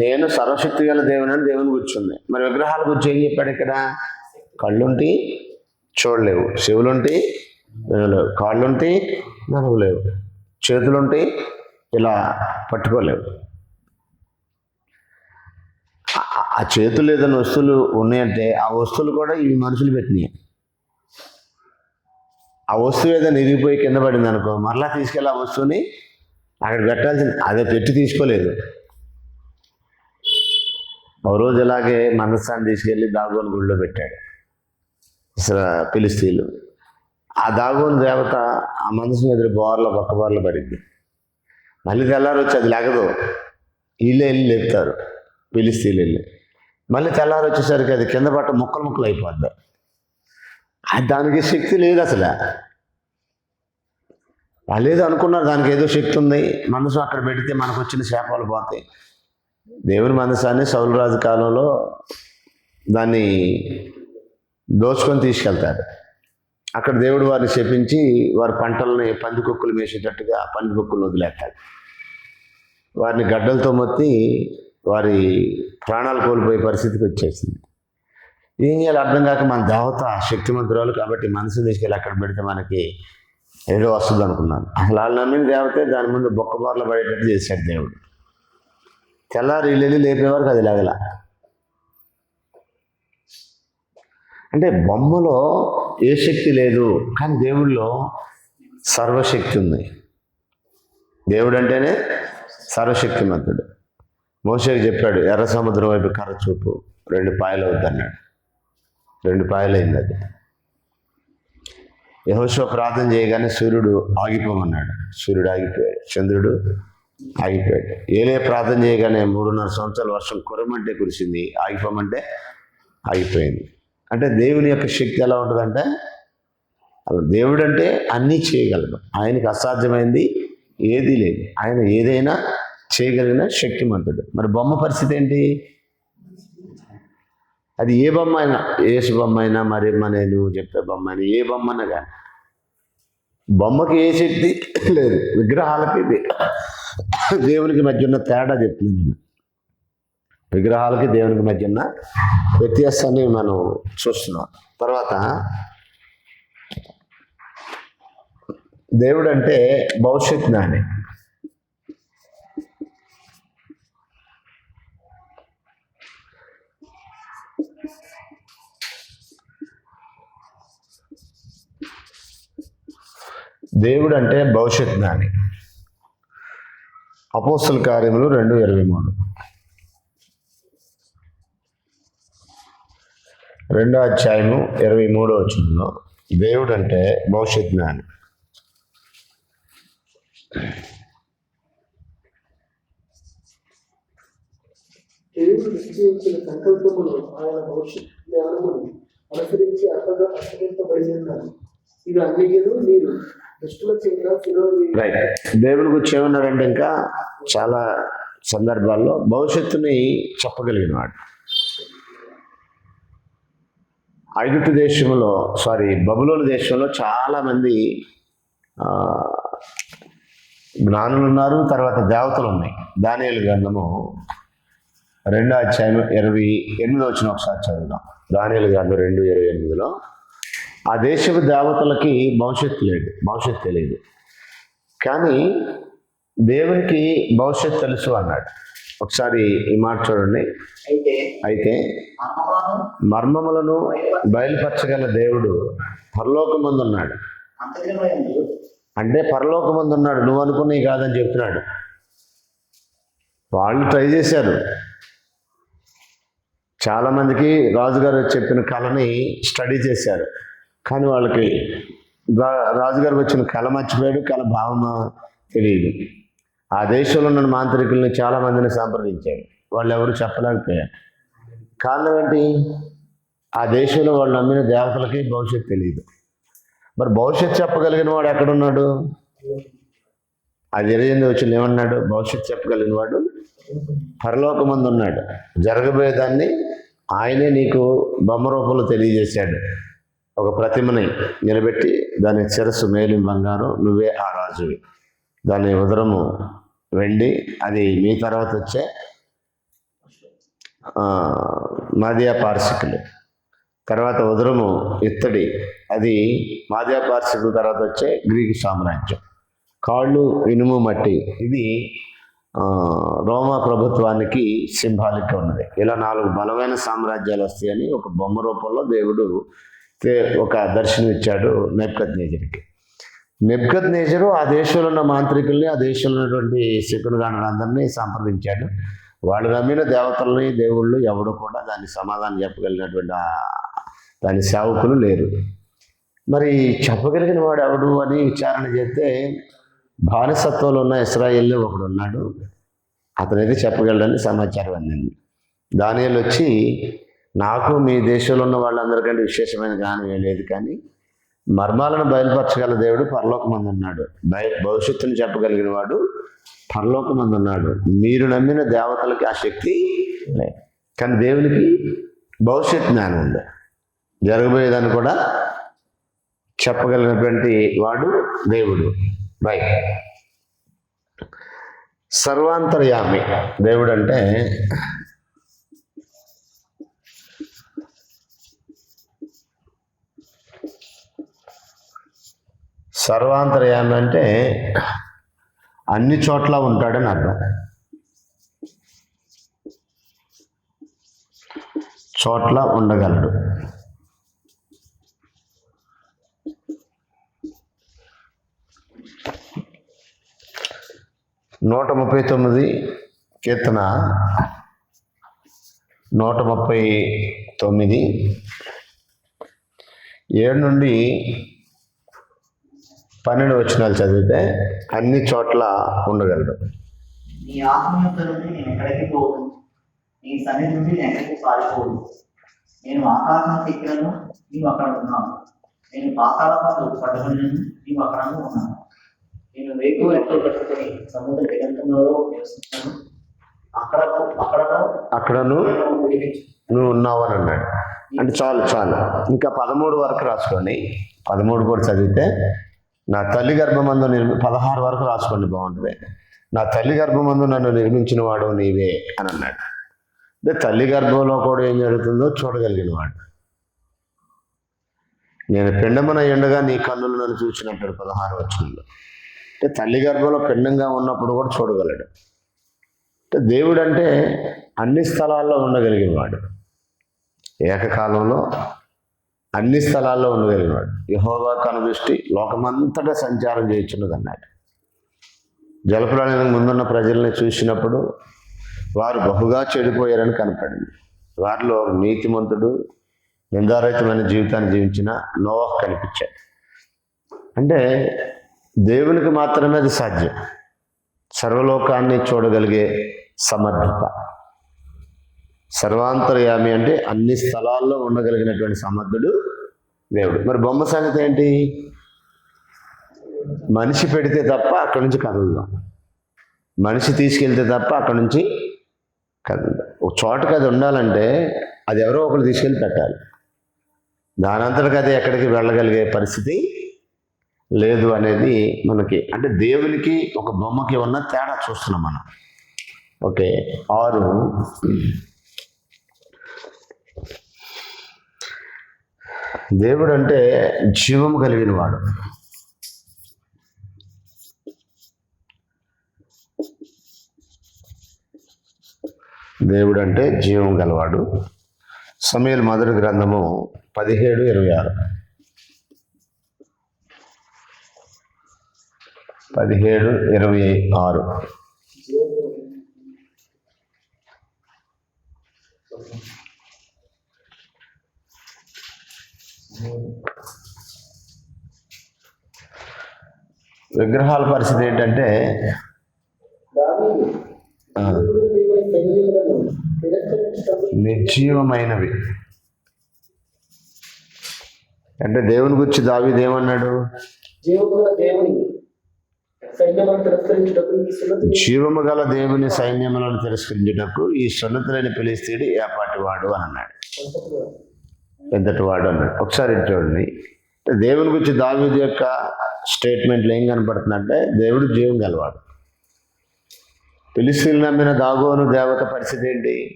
నేను సర్వశక్తి గల దేవుని అని దేవుని కూర్చుంది. మరి విగ్రహాల గురించి ఏం చెప్పాడు ఇక్కడ? కళ్ళుంటి చూడలేవు, చెవులుంటి వినలేవు, కాళ్ళుంటి నడవలేవు, చేతులుంటి ఇలా పట్టుకోలేవు. ఆ చేతులు ఏదైనా వస్తువులు ఉన్నాయంటే ఆ వస్తువులు కూడా ఇవి మనుషులు పెట్టినాయి. ఆ వస్తువు ఏదైనా ఇరిగిపోయి కింద పడింది అనుకో, మరలా తీసుకెళ్ళి ఆ వస్తువుని అక్కడ పెట్టాల్సింది. అదే పెట్టి తీసుకోలేదు. ఒక రోజు ఇలాగే మందస్థాన్ని తీసుకెళ్ళి దాగోని గుడిలో పెట్టాడు అసలు ఫిలిస్తీన్లు. ఆ దాగోని దేవత ఆ మందసం ఎదురు బోర్లో పక్క బోర్లో పడింది. మళ్ళీ తెల్లారి వచ్చి అది లేగదు, వీళ్ళే వెళ్ళి లేపుతారు ఫిలిస్తీన్లు వెళ్ళి. మళ్ళీ తెల్లారి వచ్చేసరికి అది కింద పట్ట ముక్కలు ముక్కలు అయిపోద్ది. దానికి శక్తి లేదు అసలు. వాళ్ళు ఏదో అనుకున్నారు దానికి ఏదో శక్తి ఉంది, మనసు అక్కడ పెడితే మనకు వచ్చిన శాపాలు పోతాయి. దేవుని మనసాన్ని సౌలు రాజు కాలంలో దాన్ని దోచుకొని తీసుకెళ్తారు. అక్కడ దేవుడు వారిని శపించి వారి పంటలని పందికొక్కులు మేసేటట్టుగా పందికొక్కులు వదిలేస్తాడు. వారిని గడ్డలతో మొత్తి వారి ప్రాణాలు కోల్పోయే పరిస్థితికి వచ్చేసింది. ఏం చేయాలి అర్థం కాక, మన దేవత శక్తిమంతురాలు కాబట్టి మనసుని తీసుకెళ్ళి అక్కడ పెడితే మనకి ఏదో వస్తుంది అనుకున్నాను. అసలు వాళ్ళు నమ్మిన దేవతే దాని ముందు బొక్కబార్లు పడేటట్టు చేశాడు దేవుడు. తెల్లారి వెళ్ళి లేపే వరకు అది లేగల. అంటే బొమ్మలో ఏ శక్తి లేదు, కానీ దేవుడిలో సర్వశక్తి ఉంది. దేవుడు అంటేనే సర్వశక్తిమంతుడు. మోషేకి చెప్పాడు, ఎర్ర సముద్రం వైపు కర్ర చూపు, 2 పాయలు అవుద్దన్నాడు. 2 పాయలు అయింది అది. యెహోషువ ప్రార్థన చేయగానే సూర్యుడు ఆగిపోమన్నాడు. సూర్యుడు ఆగిపోయాడు, చంద్రుడు ఆగిపోయాడు. ఏలే ప్రార్థన చేయగానే 3.5 సంవత్సరాల వర్షం కురమంటే కురిసింది, ఆగిపోమంటే ఆగిపోయింది. అంటే దేవుని యొక్క శక్తి ఎలా ఉంటుందంటే, అలా దేవుడు అంటే అన్నీ చేయగలడు. ఆయనకి అసాధ్యమైంది ఏదీ లేదు. ఆయన ఏదైనా చేయగలిగిన శక్తిమంతుడు. మరి బొమ్మ పరిస్థితి ఏంటి? అది ఏ బొమ్మ అయినా, ఏసు బొమ్మ అయినా, మరి నేను చెప్పే బొమ్మ అయినా, ఏ బొమ్మ అయినా కానీ బొమ్మకి ఏ శక్తి లేదు. విగ్రహాలకి దేవునికి మధ్య ఉన్న తేడా చెప్తున్నాను నేను. విగ్రహాలకి దేవునికి మధ్య ఉన్న వ్యత్యాసాన్ని మనం చూస్తున్నాం. తర్వాత దేవుడు అంటే భవిష్యత్ జ్ఞాని. దేవుడు అంటే భవిష్యత్ జ్ఞాని. అపోస్తల కార్యములు 2:23. రెండో అధ్యాయము 23వ వచనంలో దేవుడు అంటే భవిష్యత్ జ్ఞాని. దేవుడు నిశ్చయించిన సంకల్పములు ఆయన భవిష్యత్ జ్ఞానమును అనుసరించి అనుసరింపబడి ఉన్నాయి. ఇవి అన్ని మీరు దృష్టిలో చేత రైట్. దేవుని గురించి ఏమన్నాడంటే ఇంకా చాలా సందర్భాల్లో భవిష్యత్తుని చెప్పగలిగిన వాడు. ఐగుప్తు దేశంలో బబులోను దేశంలో చాలామంది జ్ఞానులు ఉన్నారు, తర్వాత దేవతలు ఉన్నాయి. దానియేలు గ్రంథము 2వ అధ్యాయం 28వ వచనం ఒకసారి చదువుదాం. దానియేలు గ్రంథం 2:28లో ఆ దేశపు దేవతలకి భవిష్యత్తు తెలియదు, కానీ దేవునికి భవిష్యత్తు తెలుసు అన్నాడు. ఒకసారి ఈ మాట చూడండి. అయితే మర్మములను బయలుపరచగల దేవుడు పరలోకమందు ఉన్నాడు. అంటే పరలోకమందు ఉన్నాడు, నువ్వు అనుకున్నవి కాదని చెప్తున్నాడు. వాళ్ళు ట్రై చేశారు. చాలామందికి రాజుగారు చెప్పిన కళని స్టడీ చేశారు, కానీ వాళ్ళకి రాజుగారికి వచ్చిన కళ మర్చిపోయాడు, కళ భావన తెలియదు. ఆ దేశంలో ఉన్న మాంత్రికుల్ని చాలామందిని సంప్రదించాడు, వాళ్ళు ఎవరు చెప్పలేకపోయారు. కారణం ఏంటి? ఆ దేశంలో వాళ్ళు నమ్మిన దేవతలకి భవిష్యత్తు తెలియదు. మరి భవిష్యత్తు చెప్పగలిగిన వాడు ఎక్కడున్నాడు? అది 28వ వచనం ఏమన్నాడు? భవిష్యత్తు చెప్పగలిగిన వాడు పరలోకమందు ఉన్నాడు. జరగబోయేదాన్ని ఆయనే నీకు బొమ్మ రూపంలో తెలియజేశాడు. ఒక ప్రతిమని నిలబెట్టి దాని శిరస్సు మేలిం బంగారం, నువ్వే ఆ రాజువి. దాని ఉదరము వెండి, అది మీ తర్వాత వచ్చే మాదియా పార్సికులు. తర్వాత ఉదరము ఇత్తడి, అది మాదియా పార్సికుల తర్వాత వచ్చే గ్రీకు సామ్రాజ్యం. కాళ్ళు ఇనుము మట్టి, ఇది రోమా ప్రభుత్వానికి సింబాలిక్ ఉన్నది. ఇలా 4 బలమైన సామ్రాజ్యాలు వస్తాయని ఒక బొమ్మ రూపంలో దేవుడు ఒక దర్శనం ఇచ్చాడు నెబుకద్నెజరుకి. నెబుకద్నెజరు ఆ దేశంలో ఉన్న మాంత్రికుల్ని, ఆ దేశంలో ఉన్నటువంటి శకునగానులందరినీ సంప్రదించాడు. వాళ్ళు నమ్మిన దేవతల్ని, దేవుళ్ళు ఎవడు కూడా దాన్ని సమాధానం చెప్పగలిగినటువంటి దాని సేవకులు లేరు. మరి చెప్పగలిగిన వాడు ఎవడు అని విచారణ చేస్తే బానిసత్వంలో ఉన్న ఇశ్రాయేల్లో ఒకడు ఉన్నాడు, అతనైతే చెప్పగలడని సమాచారం అందింది. దానియేలు వచ్చి, నాకు మీ దేశంలో ఉన్న వాళ్ళందరికంటే విశేషమైన జ్ఞానం ఏం లేదు, కానీ మర్మాలను బయలుపరచగల దేవుడు పరలోకమందు ఉన్నాడు, భవిష్యత్తుని చెప్పగలిగిన వాడు పరలోకమందు ఉన్నాడు. మీరు నమ్మిన దేవతలకి ఆ శక్తి లేదు, కానీ దేవునికి భవిష్యత్ జ్ఞానం ఉంది. జరగబోయేదాన్ని కూడా చెప్పగలిగినటువంటి వాడు దేవుడు. రైట్. సర్వాంతర్యామి దేవుడు అంటే సర్వాంతర్యామి అంటే అన్ని చోట్ల ఉంటాడని అర్థం. చోట్ల ఉండగలడు. నూట 139 కీర్తన 139 7 నుండి 12 వచనాలు చదివితే అన్ని చోట్ల ఉండగలడు. నీ ఆత్మ యొక్క నుండి నేను ఎక్కడికి పోదు, నీ సన్నిధి నుండి నేను ఎక్కడికి పారిపోదు. నేను ఆకాశం ఎక్కినను, నీవు అక్కడ ఉన్నావు. నేను పాతాళ పట్టుకుని, నీవు అక్కడ ఉన్నావు. నేను వేకువ రెక్కలు కట్టుకుని సముద్ర దిగంతంలో నివసిస్తున్నాను. అక్కడను నువ్వు ఉన్నావు అని అన్నాడు. అంటే చాలు. ఇంకా 13 వరకు రాసుకోండి. 13 కూడా చదివితే, నా తల్లి గర్భమందు 16 వరకు రాసుకోండి, బాగుంటుంది. నా తల్లి గర్భమందు నన్ను నిర్మించిన వాడు నీవే అని అన్నాడు. అంటే తల్లి గర్భంలో కూడా ఏం జరుగుతుందో చూడగలిగిన వాడు. నేను పిండమున ఎండగా నీ కన్నులు నన్ను చూసినట్టు 16 వచనంలో. అంటే తల్లి గర్భంలో పిండంగా ఉన్నప్పుడు కూడా చూడగలడు. అంటే దేవుడు అంటే అన్ని స్థలాల్లో ఉండగలిగిన వాడు, ఏకకాలంలో అన్ని స్థలాల్లో ఉండగలిగిన వాడు. యెహోవా కనుదృష్టి లోకమంతటా సంచారం చేయుచున్నది అన్నాడు. జలప్రళయం ముందున్న ప్రజల్ని చూసినప్పుడు వారు బహుగా చెడిపోయారని కనపడింది. వారిలో నీతిమంతుడు నిందారహితమైన జీవితాన్ని జీవించిన నోవాహు కనిపించాడు. అంటే దేవునికి మాత్రమే అది సాధ్యం. సర్వలోకాన్ని చూడగలిగే సమర్థత, సర్వాంతర్యామి అంటే అన్ని స్థలాల్లో ఉండగలిగినటువంటి సమర్థుడు దేవుడు. మరి బొమ్మ సంగతి ఏంటి? మనిషి పెడితే తప్ప అక్కడి నుంచి కదలదాం, మనిషి తీసుకెళ్తే తప్ప అక్కడి నుంచి కదలదాం. ఒక చోటకి అది ఉండాలంటే అది ఎవరో ఒకరు తీసుకెళ్ళి పెట్టాలి. దానంతటికి అది ఎక్కడికి వెళ్ళగలిగే పరిస్థితి లేదు అనేది మనకి, అంటే దేవునికి ఒక బొమ్మకి ఉన్న తేడా చూస్తున్నాం మనం. ఓకే, 6 దేవుడు అంటే జీవం కలిగిన వాడు. దేవుడు అంటే జీవం గలవాడు. సమూయేలు మొదటి గ్రంథము 17:26. 17:26. విగ్రహాల పరిస్థితి ఏంటంటే నిర్జీవమైనవి. అంటే దేవుని గురించి దావీదు ఏమన్నాడు? జీవము గల దేవుని సైన్యములను తిరస్కరించుటకు ఈ సున్నతులైన ఫిలిష్తీయుడు ఏపాటి వాడు అని అన్నాడు, ఎంతటి వాడు అన్నాడు. ఒకసారి చూడండి, దేవుని గురించి దావీదు యొక్క స్టేట్మెంట్లు ఏం కనపడుతుందంటే దేవుడు జీవం గలవాడు. ఫిలిష్తీయులు నమ్మిన దాగోను దేవత పరిస్థితి ఏంటి?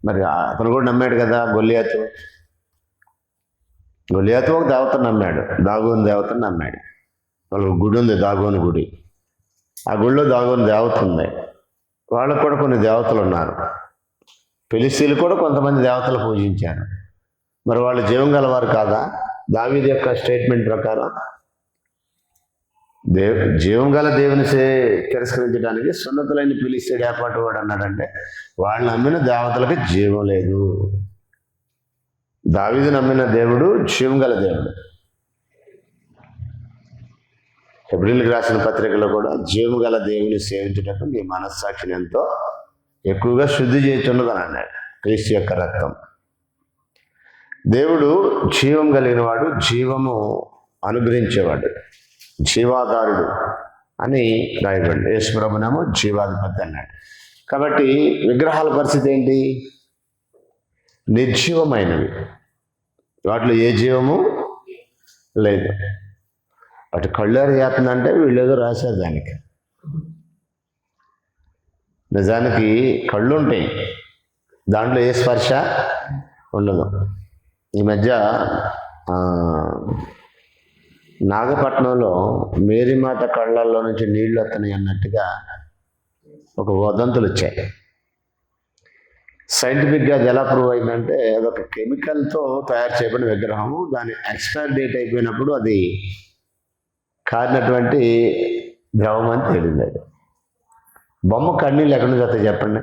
మరి అతను కూడా నమ్మాడు కదా. గొల్లియాతు ఒక దేవతను నమ్మాడు, దాగోను దేవతను నమ్మాడు. వాళ్ళకు గుడి ఉంది, దాగోను గుడి. ఆ గుడిలో దాగోను దేవత ఉంది. వాళ్ళకు కూడా కొన్ని దేవతలు ఉన్నారు. ఫిలిష్తీయులు కూడా కొంతమంది దేవతలు పూజించారు. మరి వాళ్ళు జీవం గలవారు కాదా? దావీదు యొక్క స్టేట్మెంట్ ప్రకారం జీవం గల దేవుని తిరస్కరించడానికి సున్నతులైన ఫిలిష్తీయుడు ఏపాటి వాడు అన్నాడంటే వాళ్ళు నమ్మిన దేవతలకు జీవం లేదు. దావీదు నమ్మిన దేవుడు జీవం గల దేవుడు. హెబ్రీయులకు రాసిన పత్రికలో కూడా జీవం గల దేవుని సేవించుటకు నీ మనస్సాక్షిని ఎంతో ఎక్కువగా శుద్ధి చేయుచున్నదని అన్నాడు. క్రీస్తు యొక్క రక్తం. దేవుడు జీవం కలిగిన వాడు, జీవము అనుగ్రహించేవాడు, జీవాధారుడు అని రాయబడి. యేసు ప్రభునేమో జీవాధిపతి అన్నాడు. కాబట్టి విగ్రహాల పరిస్థితి ఏంటి? నిర్జీవమైనవి. వాటిలో ఏ జీవము లేదు. వాటి కళ్ళారు చేస్తుందంటే వీళ్ళేదో రాశారు దానికి. నిజానికి కళ్ళు ఉంటాయి, దాంట్లో ఏ స్పర్శ ఉండదు. ఈ మధ్య నాగపట్నంలో మేరీమాత కళ్ళల్లో నుంచి నీళ్లు వస్తున్నాయి అన్నట్టుగా ఒక వదంతులు వచ్చాయి. సైంటిఫిక్గా అది ఎలా ప్రూవ్ అయిందంటే అదొక కెమికల్తో తయారు చేయబడిన విగ్రహము. దాని ఎక్స్పైర్ డేట్ అయిపోయినప్పుడు అది కారినటువంటి ద్రవం అని తేలింది. అది బొమ్మ కన్నీళ్ళు ఎక్కడి నుంచి వస్తాయి చెప్పండి?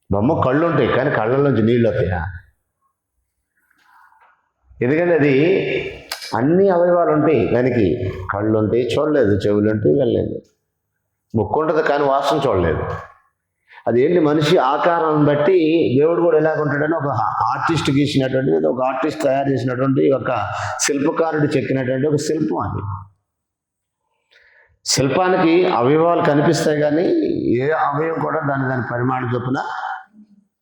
బొమ్మ కళ్ళు ఉంటాయి కానీ కళ్ళల్లోంచి నీళ్ళు వస్తాయా? ఎందుకంటే అది అన్ని అవయవాలు ఉంటాయి దానికి. కళ్ళు ఉంటాయి, చూడలేదు. చెవులు ఉంటాయి, వెళ్ళలేదు. ముక్కు ఉంటుంది కానీ వాసన చూడలేదు. అదేంటి? మనిషి ఆకారం బట్టి దేవుడు కూడా ఎలాగుంటాడని ఒక ఆర్టిస్ట్ గీసినటువంటి, ఒక ఆర్టిస్ట్ తయారు చేసినటువంటి, ఒక శిల్పకారుడు చెక్కినటువంటి ఒక శిల్పం. అది శిల్పానికి అవయవాలు కనిపిస్తాయి కానీ ఏ అవయవం కూడా దాని పరిమాణ చొప్పున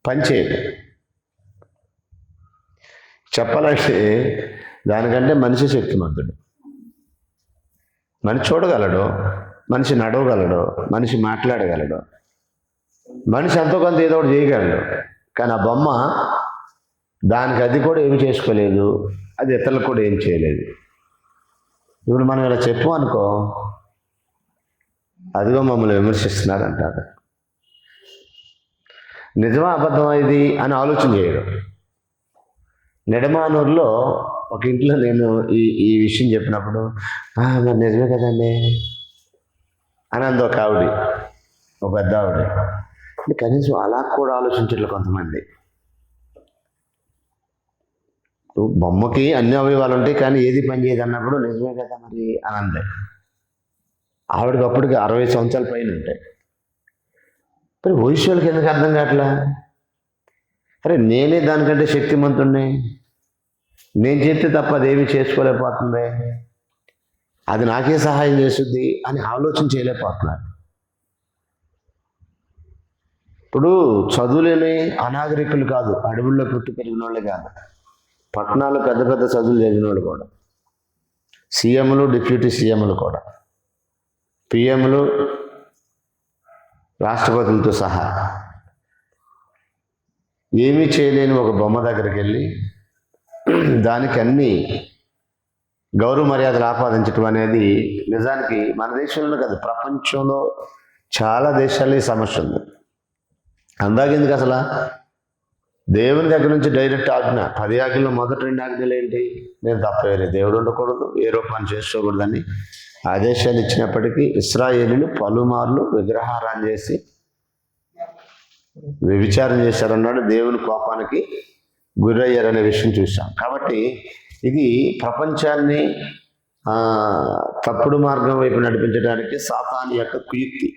పనిచేయదు. చెప్పాలంటే దానికంటే మనిషి శక్తిమంతుడు. మనిషి చూడగలడు, మనిషి నడవగలడు, మనిషి మాట్లాడగలడు, మనిషి ఎంతో కొంత ఏదో ఒకటి చేయగలడు. కానీ ఆ బొమ్మ దానికి అది కూడా ఏమి చేసుకోలేదు, అది ఇతరులకు కూడా ఏం చేయలేదు. ఇప్పుడు మనం ఇలా చెప్పు అనుకో, అదిగో మమ్మల్ని విమర్శిస్తున్నారు అంటారు. నిజమా అబద్ధమా ఇది అని ఆలోచన చేయడం. నెడమానూరులో ఒక ఇంట్లో నేను ఈ విషయం చెప్పినప్పుడు మరి నిజమే కదండి అని అంది ఒక ఆవిడ, ఒక పెద్ద ఆవిడ. కనీసం అలా కూడా ఆలోచించట్లేదు కొంతమంది. బొమ్మకి అన్ని అవయవాలు ఉంటాయి కానీ ఏది పని చేయదు అన్నప్పుడు నిజమే కదా మరి అని అంది. ఆవిడకి అప్పటికి 60 సంవత్సరాల పైన ఉంటాయి. మరి వయసులకి ఎందుకు అర్థం కావట్లా? అరే నేనే దానికంటే శక్తిమంతుణ్ణి, నేను చేస్తే తప్ప అదేమీ చేసుకోలేకపోతుంది, అది నాకే సహాయం చేస్తుంది అని ఆలోచన చేయలేకపోతున్నారు. ఇప్పుడు చదువులేని అనాగరికులు కాదు, అడవుల్లో పుట్టి పెరిగిన వాళ్ళే కాదు, పట్టణాలు పెద్ద పెద్ద చదువులు చదివిన వాళ్ళు కూడా, సీఎంలు, డిప్యూటీ సీఎంలు కూడా, పిఎంలు, రాష్ట్రపతులతో సహా ఏమీ చేయలేని ఒక బొమ్మ దగ్గరికి వెళ్ళి దానికి అన్ని గౌరవ మర్యాదలు ఆపాదించడం అనేది నిజానికి మన దేశంలో కాదు, ప్రపంచంలో చాలా దేశాల్లో ఈ సమస్య ఉంది. అందాకెందుకు అసలు దేవుని దగ్గర నుంచి డైరెక్ట్ ఆజ్ఞ, 10 ఆజ్ఞల్లో మొదటి 2 ఆజ్ఞలు ఏంటి? నేను తప్పేరే దేవుడు ఉండకూడదు, ఏ రూపాన్ని చేసుకోకూడదని ఆదేశాలు ఇచ్చినప్పటికీ ఇశ్రాయేలీయులు పలుమార్లు విగ్రహారాధన చేసి వ్యభిచారం చేశారన్నాడు, దేవుని కోపానికి గురయ్యారనే విషయం చూసాం. కాబట్టి ఇది ప్రపంచాన్ని తప్పుడు మార్గం వైపు నడిపించడానికి సాతాను యొక్క కుయుక్తి.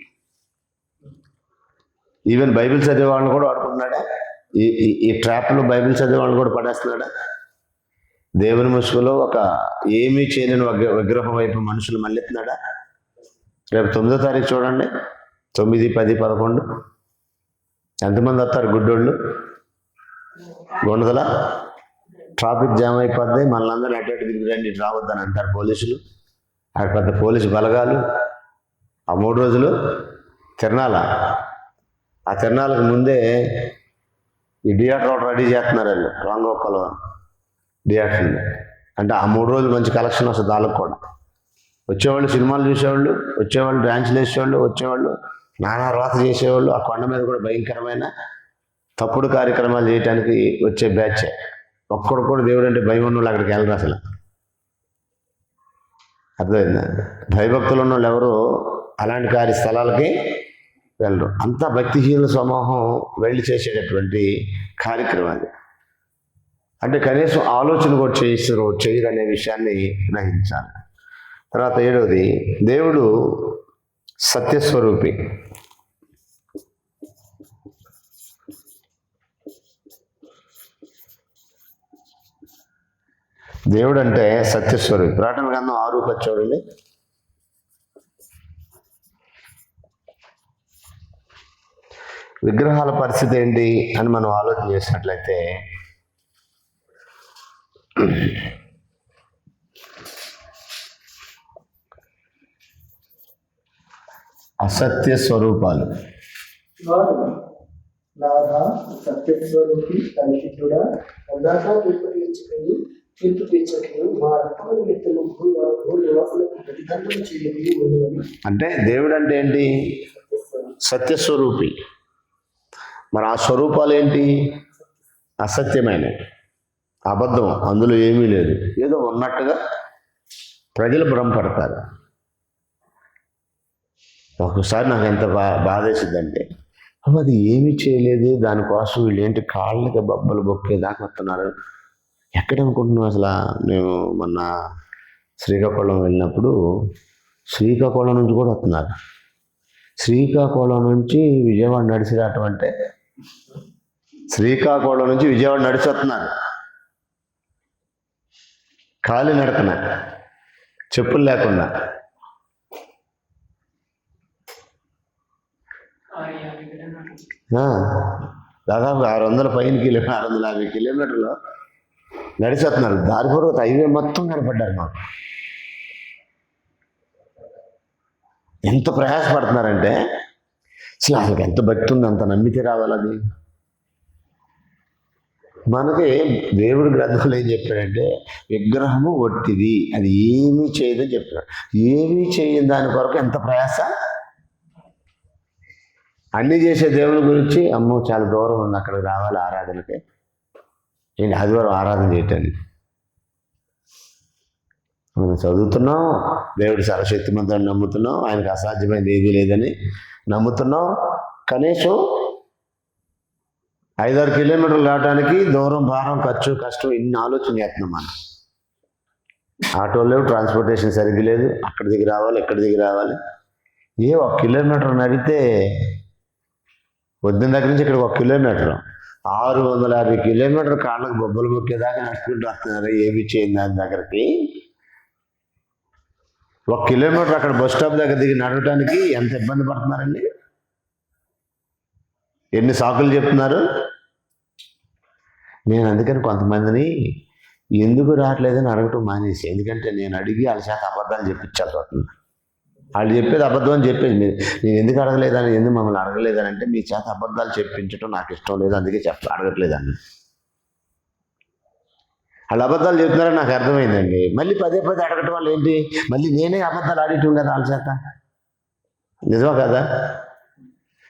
ఈవెన్ బైబిల్ చదివే వాళ్ళని కూడా వాడుకుంటున్నాడా? ఈ ట్రాప్లో బైబిల్ చదివే వాళ్ళని కూడా పడేస్తున్నాడా? దేవుని ముసుగులో ఒక ఏమీ చేయలేని విగ్రహం వైపు మనుషులు మళ్ళెత్తున్నాడా? రేపు 9వ తారీఖు చూడండి, 9, 10, 11 ఎంతమంది వస్తారు గుడ్డోళ్ళు? గుండదల ట్రాఫిక్ జామ్ అయిపోద్ది, మనందరూ అటు ఇటు తిరిగిరండి, రావద్దని అంటారు పోలీసులు. అక్కడ పెద్ద పోలీసు బలగాలు. ఆ 3 రోజులు తిరణాల, ఆ తిరణాలకు ముందే ఈ థియేటర్ ఒకటి రెడీ చేస్తున్నారు వాళ్ళు, రాంగోపాల్ థియేటర్ని. అంటే ఆ 3 రోజులు మంచి కలెక్షన్ వస్తుంది వాళ్ళకు కూడా. వచ్చేవాళ్ళు సినిమాలు చూసేవాళ్ళు, వచ్చేవాళ్ళు డ్యాన్స్లు వేసేవాళ్ళు, వచ్చేవాళ్ళు నానా రాత చేసేవాళ్ళు. ఆ కొండ మీద కూడా భయంకరమైన తప్పుడు కార్యక్రమాలు చేయడానికి వచ్చే బ్యాచ్. ఒక్కడు కూడా దేవుడు అంటే భయం ఉన్న వాళ్ళు అక్కడికి వెళ్ళరు అసలు. అర్థమైందా? భయభక్తులు ఉన్న వాళ్ళు ఎవరు అలాంటి స్థలాలకి వెళ్ళరు. అంతా భక్తిహీనుల సమూహం వెళ్ళి చేసేటటువంటి కార్యక్రమాలు. అంటే కనీసం ఆలోచన కూడా చేయరు అనే విషయాన్ని గ్రహించాలి. తర్వాత 7వది, దేవుడు సత్యస్వరూపి. దేవుడు అంటే సత్యస్వరూపి. ప్రకటన గ్రంథం 6 చూడండి. విగ్రహాల పరిస్థితి ఏంటి అని మనం ఆలోచన చేసినట్లయితే, అసత్య స్వరూపాలు. వారు నాథ సత్యస్వరూపి పరిశుద్ధుడా, అందాక తీర్పు తీర్చకయు మా రక్తమైన వ్యక్తులు నివాసులకు ప్రతిదండం చేయని ఉండవని. అంటే దేవుడు అంటే ఏంటి? సత్యస్వరూపి. మరి ఆ స్వరూపాలు ఏంటి? అసత్యమైన, అబద్ధం, అందులో ఏమీ లేదు, ఏదో ఉన్నట్టుగా ప్రజలు భ్రమపడతారు. ఒకసారి నాకు ఎంత బాధేసిందంటే, అది ఏమీ చేయలేదు, దానికోసం వీళ్ళు ఏంటి కాళ్ళకి బొబ్బలు బొక్కేదాకా వస్తున్నారు. ఎక్కడనుకుంటున్నాం అసలు? మేము మొన్న శ్రీకాకుళం వెళ్ళినప్పుడు శ్రీకాకుళం నుంచి కూడా వస్తున్నారు. శ్రీకాకుళం నుంచి విజయవాడ నడిచి రావటం అంటే, శ్రీకాకుళం నుంచి విజయవాడ నడిచి వస్తున్నారు, కాలి నడకన, చెప్పులు లేకుండా. దాదాపు 650 కిలోమీటర్లు నడిచి వస్తున్నారు. దారిపూర్వక హైవే మొత్తం కనపడ్డారు మాకు. ఎంత ప్రయాసపడుతున్నారంటే అసలు ఎంత భక్తి ఉంది, అంత నమ్మితే రావాలది. మనకి దేవుడి గ్రంథంలో ఏం చెప్పాడంటే, విగ్రహము ఒట్టిది, అది ఏమీ చేయదని చెప్పాడు. ఏమీ చేయని దాని కొరకు ఎంత ప్రయాస. అన్నీ చేసే దేవుని గురించి అమ్మో చాలా దూరం ఉంది, అక్కడికి రావాలి ఆరాధనకి, నేను ఆదివారం ఆరాధన చేయటానికి. మనం చదువుతున్నాం, దేవుడి సర్వశక్తిమంతుని నమ్ముతున్నాం, ఆయనకు అసాధ్యమైనది ఏదీ లేదని నమ్ముతున్నాం. కనీసం 5-6 కిలోమీటర్లు రావడానికి దూరం, భారం, ఖర్చు, కష్టం ఇన్ని ఆలోచన చేస్తున్నాం మనం. ఆటోలు లేవు, ట్రాన్స్పోర్టేషన్ సరిగ్గా లేదు, అక్కడ దిగి రావాలి, ఎక్కడ దిగి రావాలి. 1 కిలోమీటర్ నడితే పొద్దున్న దగ్గర నుంచి ఇక్కడికి 1 కిలోమీటర్, 650 కిలోమీటర్ కాళ్ళకు బొబ్బలు మొక్కేదాకా నడుచుకుంటూ వస్తున్నారు. ఏమి చేయండి దాని దగ్గరికి. 1 కిలోమీటర్ అక్కడ బస్ స్టాప్ దగ్గర దిగి నడవటానికి ఎంత ఇబ్బంది పడుతున్నారండి. ఎన్ని సాకులు చెప్తున్నారు. నేను అందుకని కొంతమందిని ఎందుకు రావట్లేదని అడగటం మానేసి, ఎందుకంటే నేను అడిగి వాళ్ళ చేత అబద్ధాలు చెప్పించాల్సి. వాళ్ళు చెప్పేది అబద్ధం అని చెప్పేది. నేను ఎందుకు అడగలేదని, ఎందుకు మమ్మల్ని అడగలేదని అంటే, మీ చేత అబద్ధాలు చెప్పించడం నాకు ఇష్టం లేదు, అందుకే అడగట్లేదని. వాళ్ళు అబద్ధాలు చెప్తున్నారని నాకు అర్థమైందండి. మళ్ళీ పదే అడగటం వల్ల ఏంటి, మళ్ళీ నేనే అబద్ధాలు ఆడేటం కదా వాళ్ళ చేత. నిజమా కదా?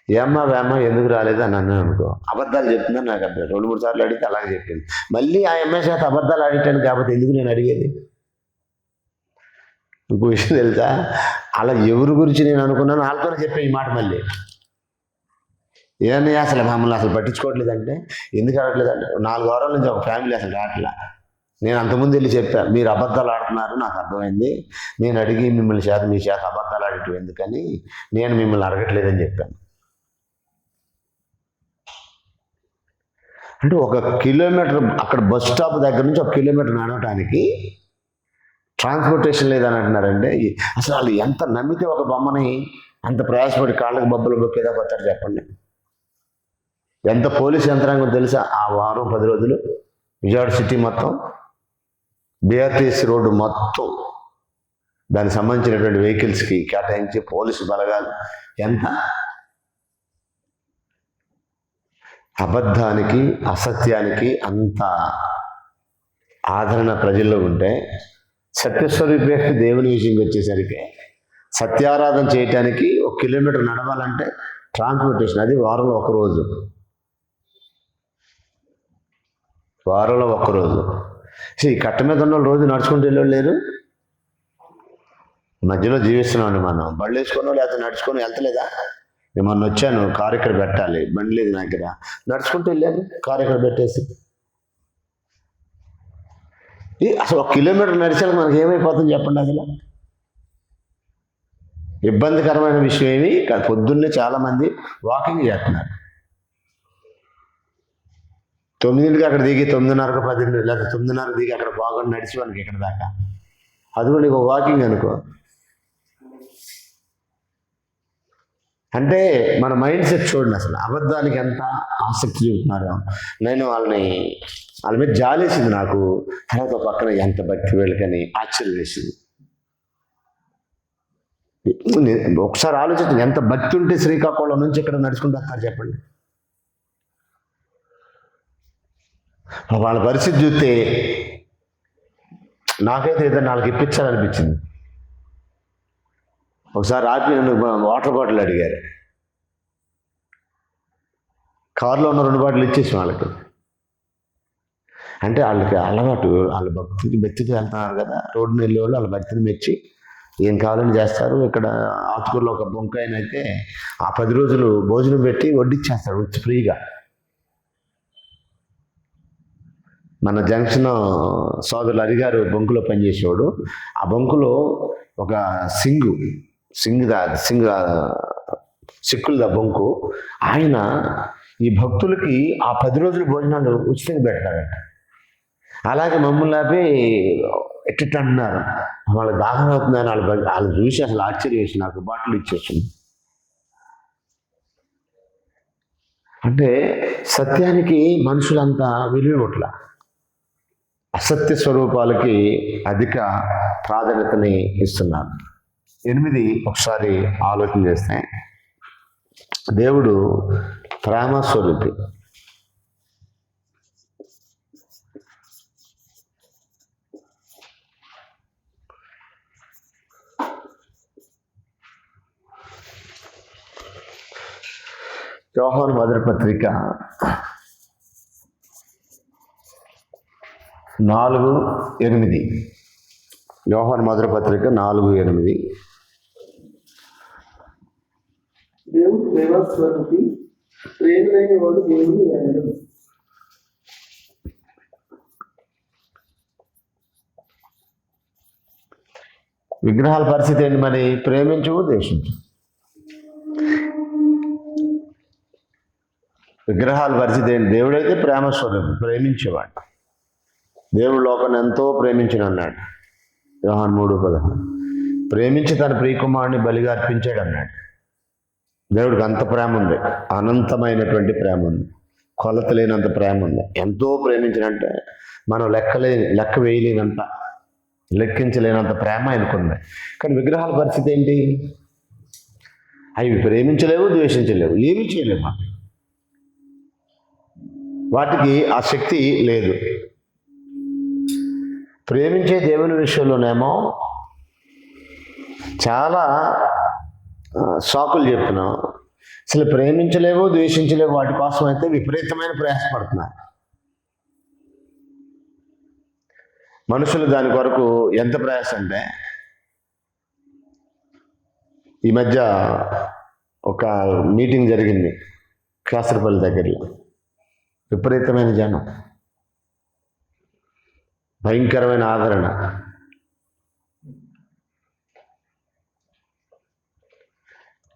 వేమ్మ ఎందుకు రాలేదు అని అన్నాను అనుకో, అబద్ధాలు చెప్తుందని నాకు అర్థం. 2-3 సార్లు అడిగితే అలాగే చెప్పింది. మళ్ళీ ఆ అమ్మాయి చేత అబద్ధాలు ఆడేటాను కాబట్టి ఎందుకు నేను అడిగేది. ఇంకో విషయం తెలుసా, అలా ఎవరి గురించి నేను అనుకున్నాను వాళ్ళతోనే చెప్పే ఈ మాట. మళ్ళీ ఏమన్నా అసలు మమ్మల్ని అసలు పట్టించుకోవట్లేదంటే, ఎందుకు అడగట్లేదంటే, 4 వారాల నుంచి ఒక ఫ్యామిలీ అసలు రావట్లా. నేను అంతకుముందు వెళ్ళి చెప్పాను, మీరు అబద్ధాలు ఆడుతున్నారు నాకు అర్థమైంది, నేను అడిగి మిమ్మల్ని మీ చేత అబద్ధాలు ఆడటం ఎందుకని నేను మిమ్మల్ని అడగట్లేదని చెప్పాను. అంటే 1 కిలోమీటర్ అక్కడ బస్ స్టాప్ దగ్గర నుంచి 1 కిలోమీటర్ నడవటానికి ట్రాన్స్పోర్టేషన్ లేదని అంటున్నారంటే, అసలు వాళ్ళు ఎంత నమ్మితే ఒక బొమ్మని అంత ప్రయాసపడి కాళ్ళకి బొబ్బలు బొక్కేదా పోతారు చెప్పండి. ఎంత పోలీస్ యంత్రాంగం తెలుసా. ఆ వారం 10 రోజులు విజయవాడ సిటీ మొత్తం, బిఆర్టీసీ రోడ్డు మొత్తం, దానికి సంబంధించినటువంటి వెహికల్స్కి కేటాయించి పోలీసు బలగాలు. ఎంత అబద్ధానికి, అసత్యానికి అంత ఆదరణ ప్రజల్లో ఉంటే, సత్యస్వరూపే దేవుని విషయంకి వచ్చేసరికి సత్యారాధన చేయటానికి 1 కిలోమీటర్ నడవాలంటే ట్రాన్స్పోర్టేషన్, అది వారంలో 1 రోజు. వారంలో 1 రోజు. ఈ కట్ట మీద ఉన్న రోజు నడుచుకుంటూ వెళ్ళేవాళ్ళు లేరు. మధ్యలో జీవిస్తున్నామండి మనం. బళ్ళు వేసుకొని లేకపోతే నడుచుకొని వెళ్తలేదా. నేను మొన్న వచ్చాను, కారు ఇక్కడ పెట్టాలి, బండి లేదు నా దగ్గర, నడుచుకుంటూ వెళ్ళాను, కారు ఇక్కడ పెట్టేసి. అసలు 1 కిలోమీటర్ నడిచాక మనకి ఏమైపోతుంది చెప్పండి. అసలు ఇబ్బందికరమైన విషయం ఏమి కాదు. పొద్దున్నే చాలామంది వాకింగ్ చేస్తున్నారు. 9కి అక్కడ దిగి 9:30, 10 లేదా 9:30 దిగి అక్కడ బాగా నడిచి మనకి ఇక్కడ దాకా, అది కూడా నీకు వాకింగ్ అనుకో. అంటే మన మైండ్ సెట్ చూడండి, అసలు అబద్ధానికి ఎంత ఆసక్తి చూపుతున్నారు. నేను వాళ్ళ మీద జాలేసింది నాకు. తర్వాత పక్కన ఎంత భక్తి వీళ్ళకని ఆశ్చర్యం వేసింది. ఒకసారి ఆలోచించండి, ఎంత భక్తి ఉంటే శ్రీకాకుళం నుంచి ఇక్కడ నడుచుకుంటూ వస్తారు చెప్పండి. వాళ్ళ పరిస్థితి చూస్తే నాకైతే ఏదైనా వాళ్ళకి ఇప్పించాలనిపించింది. ఒకసారి ఆపి నన్ను వాటర్ బాటిల్ అడిగారు. కారులో ఉన్న 2 బాటిల్ ఇచ్చేసి వాళ్ళకి. అంటే వాళ్ళకి అలవాటు, వాళ్ళ భక్తికి వెళ్తున్నారు కదా, రోడ్డుని వెళ్ళేవాళ్ళు వాళ్ళ భక్తిని మెచ్చి ఏం కావాలని చేస్తారు. ఇక్కడ ఆతుకూరులో ఒక బొంకాయనైతే ఆ 10 రోజులు భోజనం పెట్టి వడ్డిచ్చేస్తాడు ఫ్రీగా. మన జంక్షన్ సోదరులు అడిగారు, బొంకులో పనిచేసేవాడు. ఆ బొంకులో ఒక సిక్కులదా బొంకు, ఆయన ఈ భక్తులకి ఆ 10 రోజుల భోజనాలు ఉచితంగా పెడతాడంట. అలాగే మమ్మల్ని ఆపి ఎట్ట అన్నారు. వాళ్ళకి దాహం అవుతుందని వాళ్ళు చూసి అసలు ఆశ్చర్యం వేసి నాకు బాటిల్ ఇచ్చేసింది. అంటే సత్యానికి మనుషులంతా విలువట్ల, అసత్య స్వరూపాలకి అధిక ప్రాధాన్యతని ఇస్తున్నారు. 8 ఒకసారి ఆలోచన చేస్తే, దేవుడు ప్రేమ స్వరూపి. యోహాను మొదటి పత్రిక 4:8. యోహాను మొదటి పత్రిక 4:8. దేవుడు ప్రేమ స్వరూపి, ప్రేమ లేని వాడు దేవుడు ఎన్నడు. విగ్రహాల పరిస్థితి ఏంటి మరి? ప్రేమించు, ద్వేషించు. విగ్రహాల పరిస్థితి ఏంటి? దేవుడైతే ప్రేమ స్వరూపం, ప్రేమించేవాడు. దేవుడు లోకాన్ని ఎంతో ప్రేమించిన అన్నాడు యోహాను 3:16. ప్రేమించి తన ప్రియకుమారుని బలిగా అర్పించాడు అన్నాడు. దేవుడికి అంత ప్రేమ ఉంది, అనంతమైనటువంటి ప్రేమ ఉంది, కొలత లేనంత ప్రేమ ఉంది. ఎంతో ప్రేమించినంటే మనం లెక్క వేయలేనంత, లెక్కించలేనంత ప్రేమ ఆయనకుంది. కానీ విగ్రహాల పరిస్థితి ఏంటి? అవి ప్రేమించలేవు, ద్వేషించలేవు, ఏమీ చేయలేవు. వాటికి ఆ శక్తి లేదు. ప్రేమించే దేవుని విషయంలోనేమో చాలా సాకులు చెప్తున్నాం. అసలు ప్రేమించలేవు, ద్వేషించలేవు వాటి కోసం అయితే విపరీతమైన ప్రయాసపడుతున్నారు మనుషులు. దాని కొరకు ఎంత ప్రయాస అంటే, ఈ మధ్య ఒక మీటింగ్ జరిగింది కాసరపల్లి దగ్గరలో. విపరీతమైన జనం, భయంకరమైన ఆదరణ.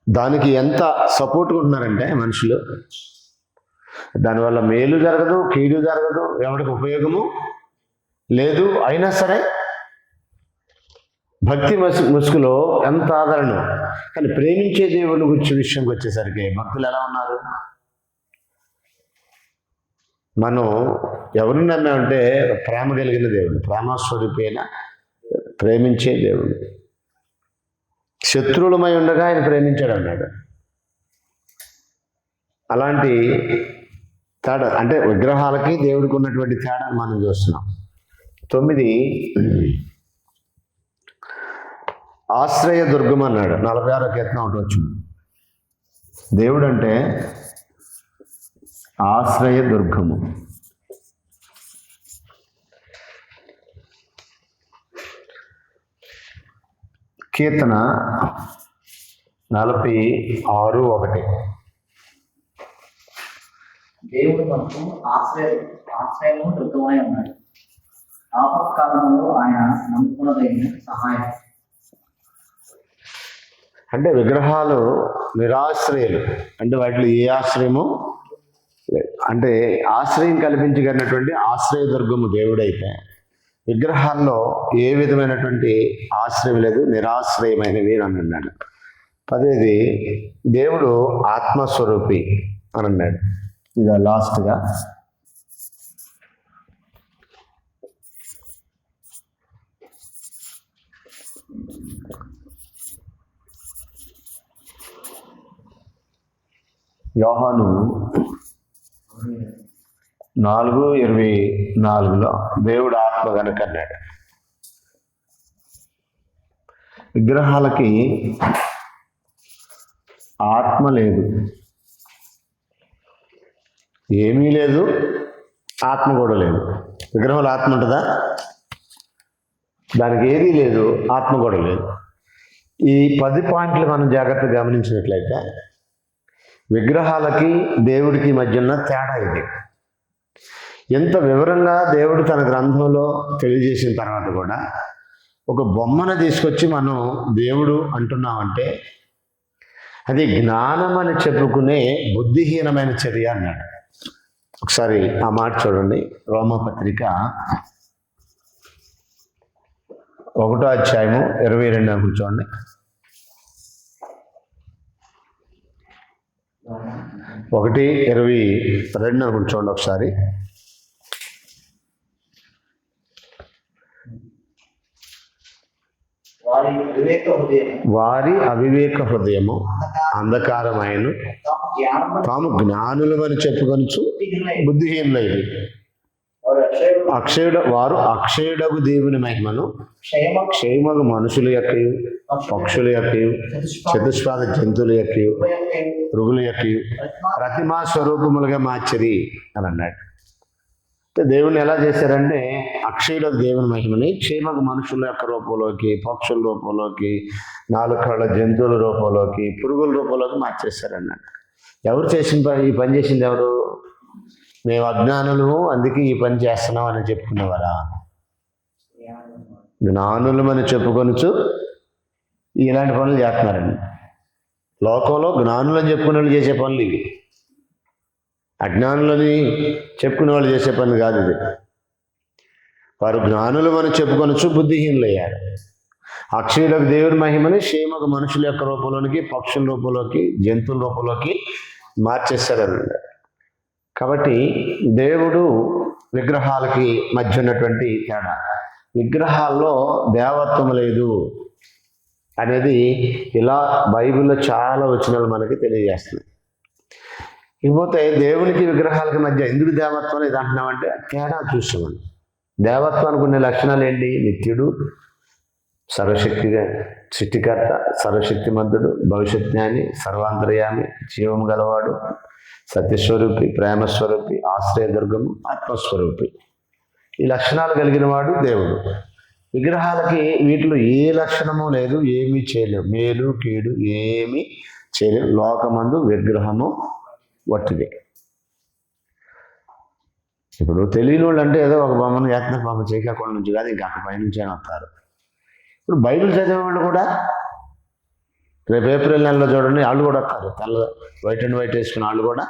దానికి ఎంత సపోర్ట్గా ఉంటున్నారంటే మనుషులు, దానివల్ల మేలు జరగదు, కీడు జరగదు, ఎవరికి ఉపయోగము లేదు. అయినా సరే భక్తి ముసుగులో ఎంత ఆదరణ. కానీ ప్రేమించే దేవుని గురించి విషయంకి వచ్చేసరికి భక్తులు ఎలా ఉన్నారు? మనం ఎవరిని నమ్మామంటే ప్రేమ కలిగిన దేవుడు, ప్రేమస్వరూపి అయిన ప్రేమించే దేవుడు. శత్రువులమై ఉండగా ఆయన ప్రేమించాడు అన్నాడు. అలాంటి తేడా అంటే విగ్రహాలకి దేవుడికి ఉన్నటువంటి తేడాను మనం చూస్తున్నాం. 9 ఆశ్రయ దుర్గం అన్నాడు. 46వ కీర్తన ఒకటి వచ్చింది. దేవుడు అంటే ఆశ్రయ దుర్గము. కీర్తన 46:1. దేవుడు మనకు ఆశ్రయము దుర్గమై ఉన్నాడు. ఆపత్కాలంలో ఆయన నమ్ముకున్నదైన సహాయం. అంటే విగ్రహాలు నిరాశ్రయులు, అంటే వాటిలో ఏ ఆశ్రయము లేదు. అంటే ఆశ్రయం కల్పించగలిగినటువంటి ఆశ్రయ దుర్గము దేవుడైతే విగ్రహాల్లో ఏ విధమైనటువంటి ఆశ్రయం లేదు, నిరాశ్రయమైనవి అని అన్నాడు. 10 దేవుడు ఆత్మస్వరూపి అని అన్నాడు. ఇది లాస్ట్గా యోహాను 4:24 దేవుడు ఆత్మ కనుక అన్నాడు. విగ్రహాలకి ఆత్మ లేదు, ఏమీ లేదు, ఆత్మ కూడా లేదు. విగ్రహంలో ఆత్మ ఉంటుందా? దానికి ఏదీ లేదు, ఆత్మ కూడా లేదు. ఈ 10 పాయింట్లు మనం జాగ్రత్తగా గమనించినట్లయితే విగ్రహాలకి దేవుడికి మధ్య ఉన్న తేడా ఇది. ఎంత వివరంగా దేవుడు తన గ్రంథంలో తెలియజేసిన తర్వాత కూడా ఒక బొమ్మను తీసుకొచ్చి మనం దేవుడు అంటున్నామంటే అది జ్ఞానం అని చెప్పుకునే బుద్ధిహీనమైన చర్య అన్నాడు. ఒకసారి ఆ మాట చూడండి. రోమపత్రిక 1వ అధ్యాయము 22 చూడండి. 1:22 చూడండి ఒకసారి. వారి అవివేక హృదయము అంధకారమైన తాము జ్ఞానులమని చెప్పుకొనుచు బుద్ధిహీనులైరి. వారు అక్షయుడగు దేవుని మహిమను క్షేమగు మనుషుల యొక్కయు పక్షుల యొక్కయు చతుష్పాద జంతువుల యొక్కయు మృగుల యొక్కయు ప్రతిమా స్వరూపములుగా మార్చరి అని అన్నాడు. దేవుని ఎలా చేశారంటే అక్షయులకు దేవుని మహిమని క్షేమకు మనుషుల యొక్క రూపంలోకి, పక్షుల రూపంలోకి, 4 కాళ్ళ జంతువుల రూపంలోకి, పురుగుల రూపంలోకి మార్చేశారన్నాడు. ఎవరు చేసిన పని? ఈ పని చేసింది ఎవరు? మేము అజ్ఞానులము, అందుకే ఈ పని చేస్తున్నాం అని చెప్పుకునేవారా? జ్ఞానులమని చెప్పుకొనొచ్చు ఇలాంటి పనులు చేస్తున్నారండి. లోకంలో జ్ఞానులని చెప్పుకునే వాళ్ళు చేసే పనులు ఇవి. అజ్ఞానులని చెప్పుకునే వాళ్ళు చేసే పని కాదు ఇది. వారు జ్ఞానులమని చెప్పుకొనొచ్చు బుద్ధిహీనులు అయ్యారు. అక్షయులకు దేవుని మహిమని క్షేమకు మనుషుల యొక్క రూపంలోనికి, పక్షుల రూపంలోకి, జంతువుల రూపంలోకి మార్చేశారన్నాడు. కాబట్టి దేవుడు విగ్రహాలకి మధ్య ఉన్నటువంటి తేడా, విగ్రహాల్లో దేవత్వం లేదు అనేది ఇలా బైబిల్లో చాలా వచనాలు మనకి తెలియజేస్తున్నాయి. ఇకపోతే దేవునికి విగ్రహాలకి మధ్య ఎందుకు దేవత్వం లేదు అంటున్నామంటే తేడా చూస్తామండి. దేవత్వానికి ఉన్న లక్షణాలు ఏంటి? నిత్యుడు, సర్వశక్తిగా సృష్టికర్త, సర్వశక్తిమంతుడు, భవిష్యత్ జ్ఞాని, సర్వాంతర్యామి, జీవం గలవాడు, సత్యస్వరూపి, ప్రేమస్వరూపి, ఆశ్రయదుర్గము, ఆత్మస్వరూపి. ఈ లక్షణాలు కలిగిన వాడు దేవుడు. విగ్రహాలకి వీటిలో ఏ లక్షణము లేదు, ఏమీ చేయలేవు. మేలు కీడు ఏమీ చేయలేవు. లోకమందు విగ్రహము వట్టిదే. ఇప్పుడు తెలియని వాళ్ళు అంటే ఏదో ఒక బొమ్మను చేస్తున్న పాప శ్రీకాకుళం నుంచి కాదు, ఇంకా అక్కడ పైనుంచి అని వస్తారు. ఇప్పుడు బైబిల్ చదివే వాళ్ళు కూడా రేపు ఏప్రిల్ నెలలో చూడండి, వాళ్ళు కూడా వస్తారు. తెల్ల వైట్ అండ్ వైట్ వేసుకున్న వాళ్ళు కూడా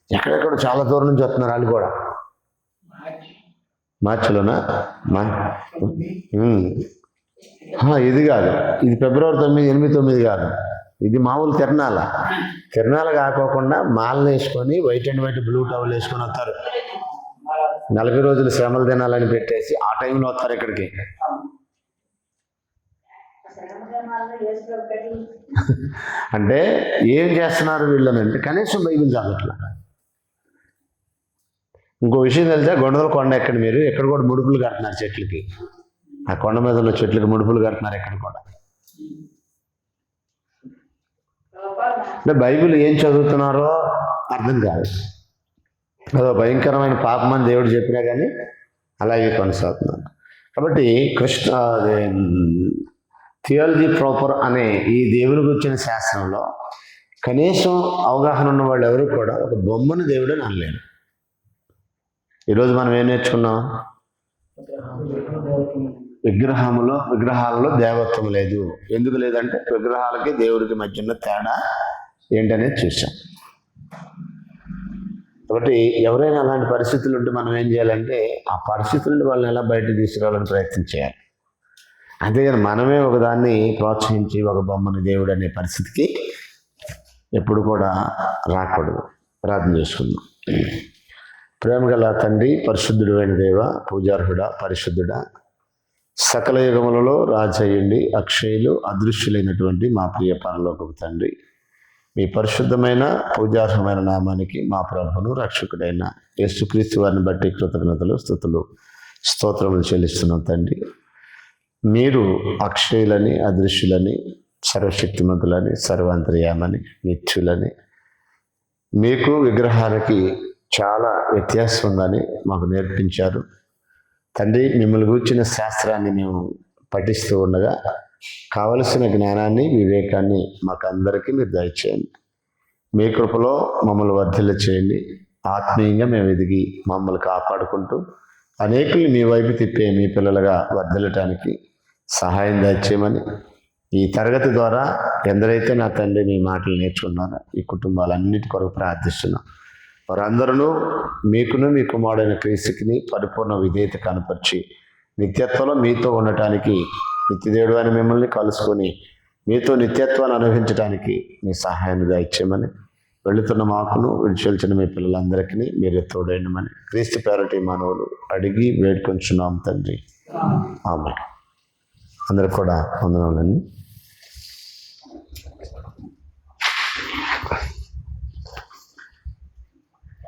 ఎక్కడెక్కడ చాలా దూరం నుంచి వస్తున్నారు. వాళ్ళు కూడా మార్చిలోనా? ఇది కాదు, ఇది ఫిబ్రవరి 9, 8, 9 కాదు. ఇది మామూలు తిరణాలు కాకోకుండా మాలను వేసుకొని white and white blue towel వేసుకొని వస్తారు. 40 రోజులు శ్రమల దినాలని పెట్టేసి ఆ టైంలో వస్తారు ఇక్కడికి. అంటే ఏం చేస్తున్నారు వీళ్ళని అంటే కనీసం బైబిల్ చదవట్లా. ఇంకో విషయం తెలిసా, గొండల కొండ ఎక్కడ మీరు ఎక్కడ కూడా ముడుపులు కడుతున్నారు చెట్లకి. ఆ కొండ మీద ఉన్న చెట్లకి ముడుపులు కడుతున్నారు ఎక్కడ కూడా. అంటే బైబిల్ ఏం చదువుతున్నారో అర్థం కాదు. అదో భయంకరమైన పాపం అని దేవుడు చెప్పినా కానీ అలాగే కొనసాగుతున్నారు. కాబట్టి థియాలజీ ప్రాపర్ అనే ఈ దేవుని గురించిన శాస్త్రంలో కనీసం అవగాహన ఉన్న వాళ్ళు ఎవరు కూడా ఒక బొమ్మను దేవుడు అని అనలేరు. ఈరోజు మనం ఏం నేర్చుకున్నాం? విగ్రహాలలో దేవత్వం లేదు. ఎందుకు లేదంటే విగ్రహాలకి దేవుడికి మధ్య ఉన్న తేడా ఏంటనేది చూసాం. కాబట్టి ఎవరైనా అలాంటి పరిస్థితులు ఉంటే మనం ఏం చేయాలంటే ఆ పరిస్థితుల నుండి వాళ్ళని ఎలా బయటకు తీసుకురావాలని ప్రయత్నం చేయాలి. అంతేగాని మనమే ఒకదాన్ని ప్రోత్సహించి ఒక బొమ్మని దేవుడు అనే పరిస్థితికి ఎప్పుడు కూడా రాకూడదు. ప్రార్థన చేసుకుందాం. ప్రేమగల తండ్రి, పరిశుద్ధుడు అయిన దేవ, పూజార్హుడా, పరిశుద్ధుడా, సకల యుగములలో రాజయ్యండి, అక్షయులు అదృశ్యులైనటువంటి మా ప్రియ పరలోకపు తండ్రి, మీ పరిశుద్ధమైన పూజార్హమైన నామానికి మా ప్రభువును రక్షకుడైన యేసుక్రీస్తు వారిని బట్టి కృతజ్ఞతలు, స్తుతులు, స్తోత్రములు చెల్లిస్తున్నాం తండ్రి. మీరు అక్షయులని, అదృశ్యులని, సర్వశక్తిమంతులని, సర్వాంతర్యామని, నిత్యులని, మీకు విగ్రహాలకి చాలా వ్యత్యాసం ఉందని మాకు నేర్పించారు తండ్రి. మిమ్మల్ని గూర్చిన శాస్త్రాన్ని మేము పఠిస్తూ ఉండగా కావలసిన జ్ఞానాన్ని, వివేకాన్ని మాకు అందరికీ మీరు దయచేయండి. మీ కృపలో మమ్మల్ని వర్ధిల్ల చేయండి. ఆత్మీయంగా మేము ఎదిగి మమ్మల్ని కాపాడుకుంటూ అనేకుల్ని మీ వైపు తిప్పే మీ పిల్లలుగా వర్ధిల్లటానికి సహాయం దయచేయమని ఈ తరగతి ద్వారా ఎందరైతే నా తండ్రి మీ మాటలు నేర్చుకున్నారో ఈ కుటుంబాలన్నిటి కొరకు ప్రార్థిస్తున్నాం. వారందరూ మీకును మీ కుమారుడైన క్రీస్తుకిని పరిపూర్ణ విధేయత కనపరిచి నిత్యత్వంలో మీతో ఉండటానికి, నిత్యదేవుడు అని మిమ్మల్ని కలుసుకొని మీతో నిత్యత్వాన్ని అనుభవించడానికి మీ సహాయాన్ని దయచేయమని, వెళుతున్న మాకును విడిచెల్చిన మీ పిల్లలందరికీ మీరే తోడైనమని క్రీస్తు పేరటి మానవులు అడిగి వేడుకొంచున్నాం తండ్రి. ఆమేన్. అందరికి కూడా వందనాలండి.